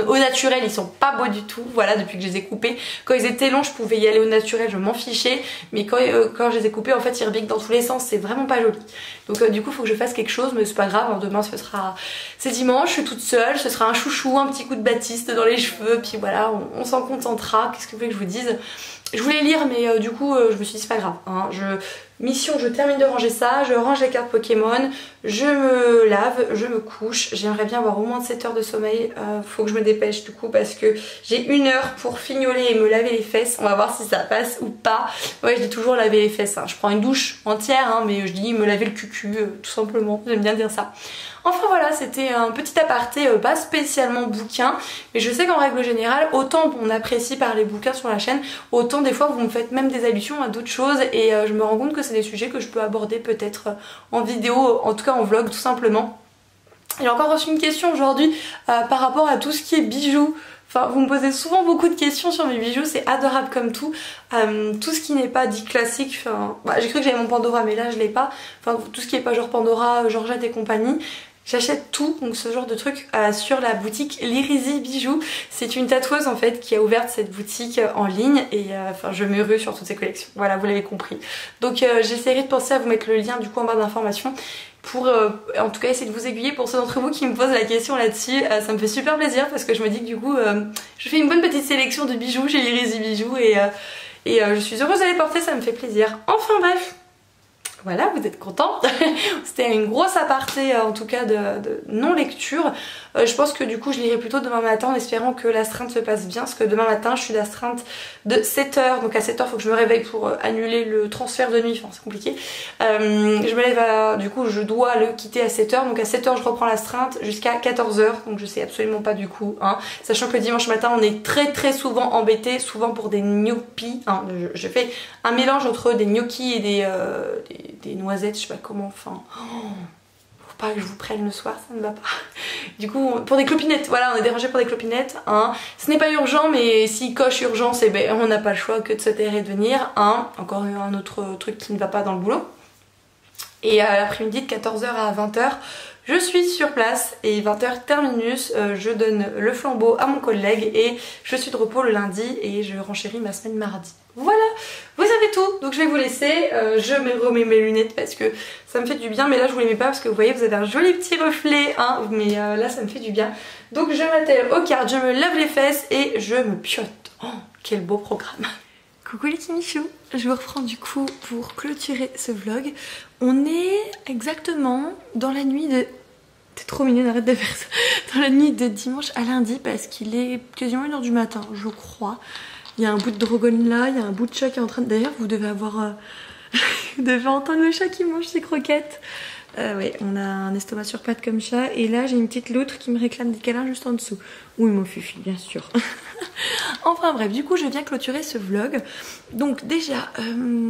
au naturel, ils sont pas beaux du tout. Voilà, depuis que je les ai coupés. Quand ils étaient longs, je pouvais y aller au naturel, je m'en fichais. Mais quand je les ai coupés, en fait, ils rebiquent dans tous les sens. C'est vraiment pas joli. Donc du coup, il faut que je fasse quelque chose, mais c'est pas grave. Hein, demain, c'est dimanche, je suis toute seule. Ce sera un chouchou, un petit coup de Baptiste dans les cheveux. Puis voilà, on s'en contentera. Qu'est-ce que vous voulez que je vous dise? Je voulais lire, mais du coup, je me suis dit c'est pas grave. Hein, mission, je termine de ranger ça, je range les cartes Pokémon, je me lave, je me couche. J'aimerais bien avoir au moins 7 heures de sommeil. Faut que je me dépêche du coup parce que j'ai 1 heure pour fignoler et me laver les fesses. On va voir si ça passe ou pas. Ouais, je dis toujours laver les fesses. Hein. Je prends une douche entière, hein, mais je dis me laver le cucu, tout simplement. J'aime bien dire ça. Enfin voilà, c'était un petit aparté, pas spécialement bouquin, mais je sais qu'en règle générale, autant on apprécie par les bouquins sur la chaîne, autant des fois vous me faites même des allusions à d'autres choses et je me rends compte que c'est des sujets que je peux aborder peut-être en vidéo, en tout cas en vlog tout simplement. J'ai encore reçu une question aujourd'hui par rapport à tout ce qui est bijoux. Enfin, vous me posez souvent beaucoup de questions sur mes bijoux, c'est adorable comme tout. Tout ce qui n'est pas dit classique, enfin, j'ai cru que j'avais mon Pandora mais là je l'ai pas. Enfin, tout ce qui est pas genre Pandora, Georgette et compagnie. J'achète tout, donc ce genre de trucs sur la boutique Lyrizy Bijoux. C'est une tatoueuse en fait qui a ouvert cette boutique en ligne et enfin je me rue sur toutes ses collections. Voilà, vous l'avez compris. Donc j'essaierai de penser à vous mettre le lien du coup en barre d'informations pour en tout cas essayer de vous aiguiller pour ceux d'entre vous qui me posent la question là-dessus. Ça me fait super plaisir parce que je me dis que du coup je fais une bonne petite sélection de bijoux chez Lyrizy Bijoux et je suis heureuse de les porter, ça me fait plaisir. Enfin bref. Voilà, vous êtes contents. C'était une grosse aparté en tout cas de non-lecture. Je pense que du coup je lirai plutôt demain matin en espérant que l'astreinte se passe bien. Parce que demain matin je suis d'astreinte de 7h. Donc à 7h il faut que je me réveille pour annuler le transfert de nuit. Enfin c'est compliqué. Je me lève du coup je dois le quitter à 7h. Donc à 7h je reprends l'astreinte jusqu'à 14h. Donc je sais absolument pas du coup. Hein. Sachant que le dimanche matin on est très souvent embêté. Souvent pour des gnocchis. Hein. Je fais un mélange entre des gnocchis et des noisettes, je sais pas comment, enfin... faut pas que je vous prenne le soir, ça ne va pas. Du coup, pour des clopinettes, voilà, on est dérangé pour des clopinettes. Hein. Ce n'est pas urgent, mais s'il coche urgence, eh ben, on n'a pas le choix que de se taire et de venir. Hein. Encore un autre truc qui ne va pas dans le boulot. Et à l'après-midi de 14h à 20h, je suis sur place et 20h terminus, je donne le flambeau à mon collègue et je suis de repos le lundi et je renchéris ma semaine mardi. Voilà, vous savez tout, donc je vais vous laisser, je me remets mes lunettes parce que ça me fait du bien, mais là je vous les mets pas parce que vous voyez vous avez un joli petit reflet, hein, mais là ça me fait du bien. Donc je m'attelle aux cartes, je me lave les fesses et je me piote. Oh, quel beau programme. Coucou les petits michous, je vous reprends du coup pour clôturer ce vlog. On est exactement dans la nuit de... T'es trop mignonne, arrête de faire ça. Dans la nuit de dimanche à lundi parce qu'il est quasiment 1h du matin, je crois. Il y a un bout de drogone là, il y a un bout de chat qui est en train de... D'ailleurs vous devez avoir... vous devez entendre le chat qui mange ses croquettes. Ouais, on a un estomac sur pattes comme chat. Et là j'ai une petite loutre qui me réclame des câlins juste en dessous. Oui mon fufu, bien sûr. Enfin bref, du coup je viens clôturer ce vlog. Donc déjà,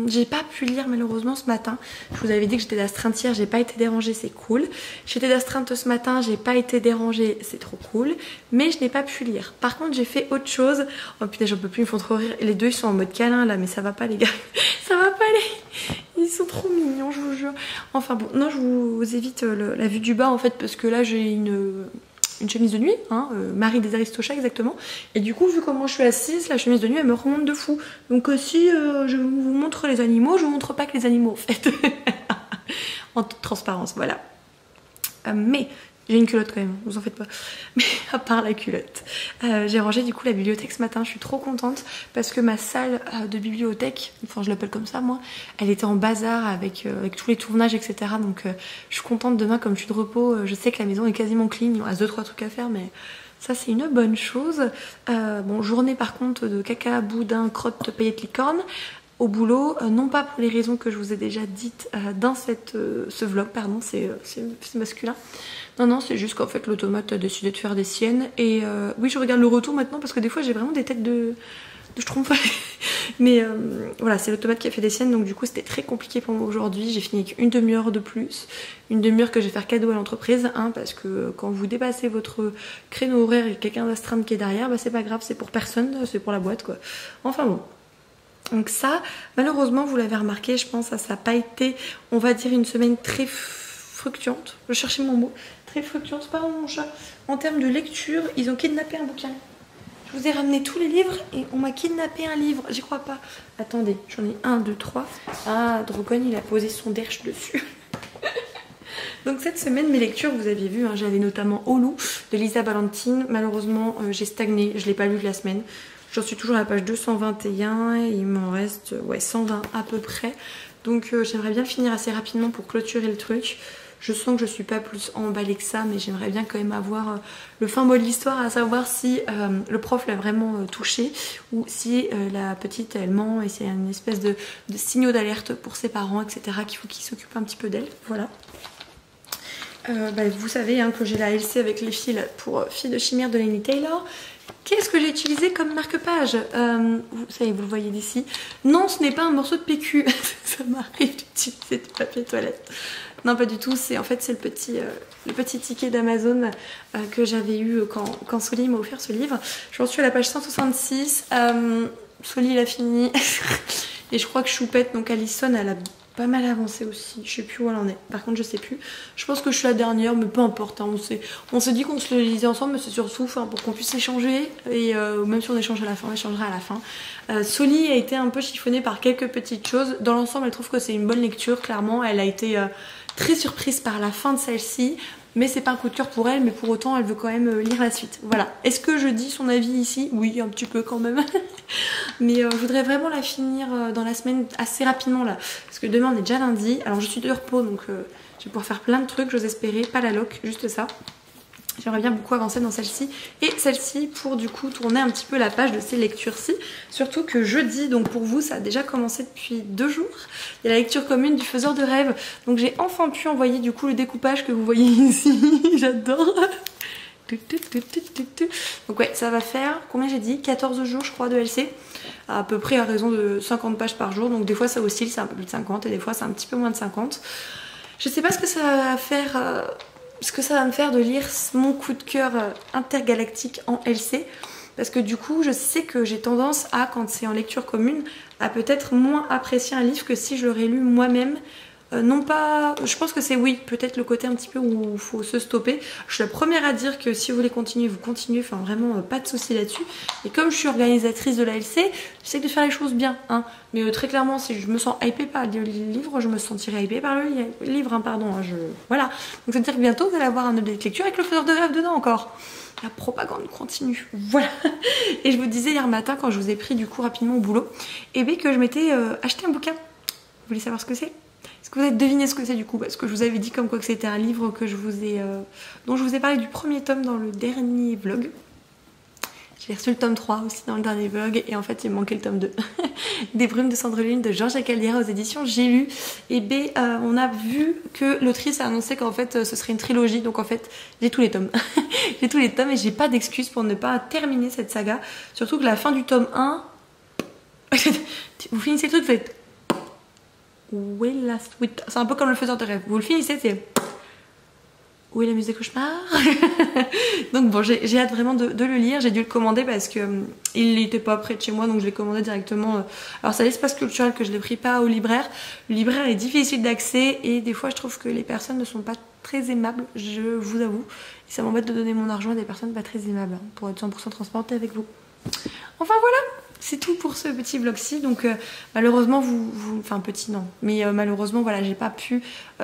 j'ai pas pu lire malheureusement ce matin. Je vous avais dit que j'étais d'astreinte hier, j'ai pas été dérangée, c'est cool. J'étais d'astreinte ce matin, j'ai pas été dérangée, c'est trop cool. Mais je n'ai pas pu lire. Par contre j'ai fait autre chose. Oh putain j'en peux plus, ils me font trop rire. Les deux ils sont en mode câlin là, mais ça va pas les gars. Ça va pas les... Ils sont trop mignons, je vous jure. Enfin bon, non je vous évite la vue du bas en fait parce que là j'ai une chemise de nuit, hein, Marie des Aristochats exactement. Et du coup, vu comment je suis assise, la chemise de nuit elle me remonte de fou. Donc si je vous montre les animaux, je vous montre pas que les animaux en fait. En toute transparence, voilà. Mais j'ai une culotte quand même, vous en faites pas. Mais à part la culotte, j'ai rangé du coup la bibliothèque ce matin. Je suis trop contente parce que ma salle de bibliothèque, enfin je l'appelle comme ça moi, elle était en bazar avec tous les tournages etc. Donc je suis contente demain comme je suis de repos. Je sais que la maison est quasiment clean, il me reste 2-3 trucs à faire mais ça c'est une bonne chose. Bon journée par contre de caca, boudin, crotte, paillettes, licorne. Au boulot, non pas pour les raisons que je vous ai déjà dites dans ce vlog, pardon, c'est masculin. Non, c'est juste qu'en fait l'automate a décidé de faire des siennes. Et oui, je regarde le retour maintenant parce que des fois j'ai vraiment des têtes de schtroumpf. Mais voilà, c'est l'automate qui a fait des siennes, donc du coup c'était très compliqué pour moi aujourd'hui. J'ai fini avec une demi-heure de plus. Une demi-heure que je vais faire cadeau à l'entreprise, hein, parce que quand vous dépassez votre créneau horaire et quelqu'un d'astreinte qui est derrière, bah c'est pas grave, c'est pour personne, c'est pour la boîte quoi. Enfin bon. Donc ça, malheureusement, vous l'avez remarqué, je pense que ça n'a pas été, on va dire, une semaine très fructuante. Je cherchais mon mot. Très fructuante, pardon mon chat. En termes de lecture, ils ont kidnappé un bouquin. Je vous ai ramené tous les livres et on m'a kidnappé un livre. J'y crois pas. Attendez, j'en ai 1, 2, 3. Ah, Drogon, il a posé son derche dessus. Donc cette semaine, mes lectures, vous aviez vu, hein, j'avais notamment Au loup de Lisa Ballantine. Malheureusement, j'ai stagné, je ne l'ai pas lu de la semaine. J'en suis toujours à la page 221 et il m'en reste 120 à peu près. Donc j'aimerais bien finir assez rapidement pour clôturer le truc. Je sens que je suis pas plus emballée que ça, mais j'aimerais bien quand même avoir le fin mot de l'histoire, à savoir si le prof l'a vraiment touchée ou si la petite elle ment et c'est une espèce de signaux d'alerte pour ses parents, etc. qu'il faut qu'ils s'occupent un petit peu d'elle. Voilà. Vous savez hein, que j'ai la LC avec les fils pour Filles de chimère de Laini Taylor. Qu'est-ce que j'ai utilisé comme marque-page vous savez, vous le voyez d'ici. Non, ce n'est pas un morceau de PQ. Ça m'arrive d'utiliser du papier toilette. Non, pas du tout. En fait, c'est le petit ticket d'Amazon que j'avais eu quand Soli m'a offert ce livre. J'en suis à la page 166. Soli, il a fini. Et je crois que Choupette, donc Alison, elle a pas mal avancé aussi, je sais plus où elle en est, par contre je sais plus, je pense que je suis la dernière mais peu importe, hein. on s'est dit qu'on se le lisait ensemble mais c'est surtout pour qu'on puisse échanger et même si on échange à la fin, on échangera à la fin. Soli a été un peu chiffonnée par quelques petites choses, dans l'ensemble elle trouve que c'est une bonne lecture, clairement elle a été très surprise par la fin de celle-ci, mais c'est pas un coup de cœur pour elle, mais pour autant elle veut quand même lire la suite. Voilà. Est-ce que je dis son avis ici? Oui, un petit peu quand même. Mais je voudrais vraiment la finir dans la semaine assez rapidement là, parce que demain on est déjà lundi. Alors je suis de repos, donc je vais pouvoir faire plein de trucs, j'ose espérer, pas la loc, juste ça. J'aimerais bien beaucoup avancer dans celle-ci et celle-ci pour du coup tourner un petit peu la page de ces lectures-ci. Surtout que jeudi, donc pour vous, ça a déjà commencé depuis 2 jours. Il y a la lecture commune du faiseur de rêves. Donc j'ai enfin pu envoyer du coup le découpage que vous voyez ici. J'adore. Donc ouais, ça va faire, combien j'ai dit, 14 jours je crois de LC. À peu près à raison de 50 pages par jour. Donc des fois ça oscille, c'est un peu plus de 50 et des fois c'est un petit peu moins de 50. Je sais pas ce que ça va faire... ce que ça va me faire de lire mon coup de cœur intergalactique en LC, parce que du coup je sais que j'ai tendance à, quand c'est en lecture commune, à peut-être moins apprécier un livre que si je l'aurais lu moi-même. Non pas, je pense que c'est oui, peut-être le côté un petit peu où il faut se stopper. Je suis la première à dire que si vous voulez continuer, vous continuez, enfin vraiment pas de soucis là-dessus. Et comme je suis organisatrice de la LC, j'essaie de faire les choses bien, hein. Mais très clairement, si je me sens hypée par le livre, je me sentirai hypée par le livre, hein, pardon. Hein, voilà. Donc ça veut dire que bientôt vous allez avoir un objet de lecture avec le faiseur de rêve dedans encore. La propagande continue. Voilà. Et je vous disais hier matin, quand je vous ai pris du coup rapidement au boulot, et bien que je m'étais acheté un bouquin. Vous voulez savoir ce que c'est? Est-ce que vous avez deviné ce que c'est du coup? Parce que je vous avais dit comme quoi que c'était un livre que je vous ai, dont je vous ai parlé du premier tome dans le dernier vlog. J'ai reçu le tome 3 aussi dans le dernier vlog et en fait il me manquait le tome 2. Des brumes de Cendrelune de Georges Caldera aux éditions J'ai lu. Et B, on a vu que l'autrice a annoncé qu'en fait ce serait une trilogie. Donc en fait j'ai tous les tomes. J'ai tous les tomes et j'ai pas d'excuse pour ne pas terminer cette saga. Surtout que la fin du tome 1, vous finissez le truc, vous faites... c'est un peu comme le faiseur de rêve. Vous le finissez, c'est... Où est la musique cauchemar? Donc bon, j'ai hâte vraiment de le lire. J'ai dû le commander parce que il n'était pas près de chez moi, donc je l'ai commandé directement. Alors c'est à l'espace culturel que je l'ai pris, pas au libraire. Le libraire est difficile d'accès et des fois je trouve que les personnes ne sont pas très aimables, je vous avoue. Et ça m'embête de donner mon argent à des personnes pas très aimables, hein, pour être 100% transparente avec vous. Enfin voilà, c'est tout pour ce petit vlog-ci. Donc malheureusement, enfin petit non, mais malheureusement voilà, j'ai pas pu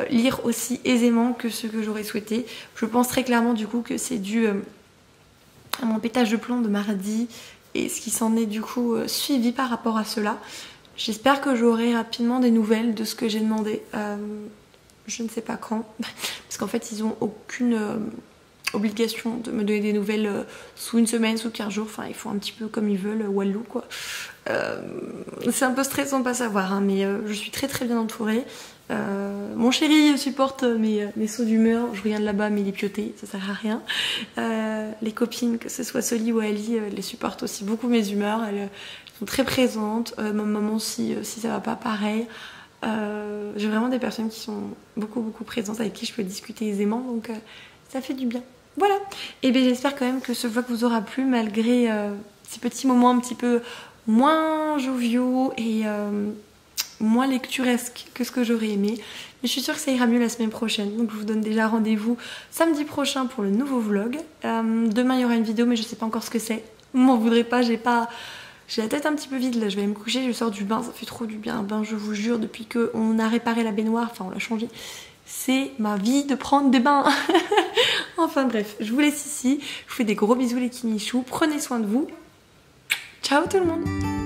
lire aussi aisément que ce que j'aurais souhaité. Je pense très clairement du coup que c'est dû à mon pétage de plomb de mardi et ce qui s'en est du coup suivi par rapport à cela. J'espère que j'aurai rapidement des nouvelles de ce que j'ai demandé. Je ne sais pas quand, parce qu'en fait ils ont aucune... obligation de me donner des nouvelles sous une semaine, sous 15 jours, enfin ils font un petit peu comme ils veulent, wallou quoi. C'est un peu stressant de pas savoir, hein, mais je suis très très bien entourée. Mon chéri supporte mes sauts d'humeur, je regarde là-bas mais il est pioté, ça sert à rien. Les copines, que ce soit Soli ou Ali, les supportent aussi beaucoup mes humeurs, elles sont très présentes. Ma maman si ça va pas, pareil. J'ai vraiment des personnes qui sont beaucoup présentes, avec qui je peux discuter aisément, donc ça fait du bien. Voilà, et bien j'espère quand même que ce vlog vous aura plu malgré ces petits moments un petit peu moins joviaux et moins lecturesques que ce que j'aurais aimé. Mais je suis sûre que ça ira mieux la semaine prochaine. Donc je vous donne déjà rendez-vous samedi prochain pour le nouveau vlog. Demain il y aura une vidéo mais je sais pas encore ce que c'est. Vous m'en voudrez pas, j'ai la tête un petit peu vide là, je vais me coucher, je sors du bain, ça fait trop du bien un bain, je vous jure, depuis qu'on a réparé la baignoire, enfin on l'a changé. C'est ma vie de prendre des bains. Enfin bref, je vous laisse ici. Je vous fais des gros bisous les kinichous. Prenez soin de vous. Ciao tout le monde.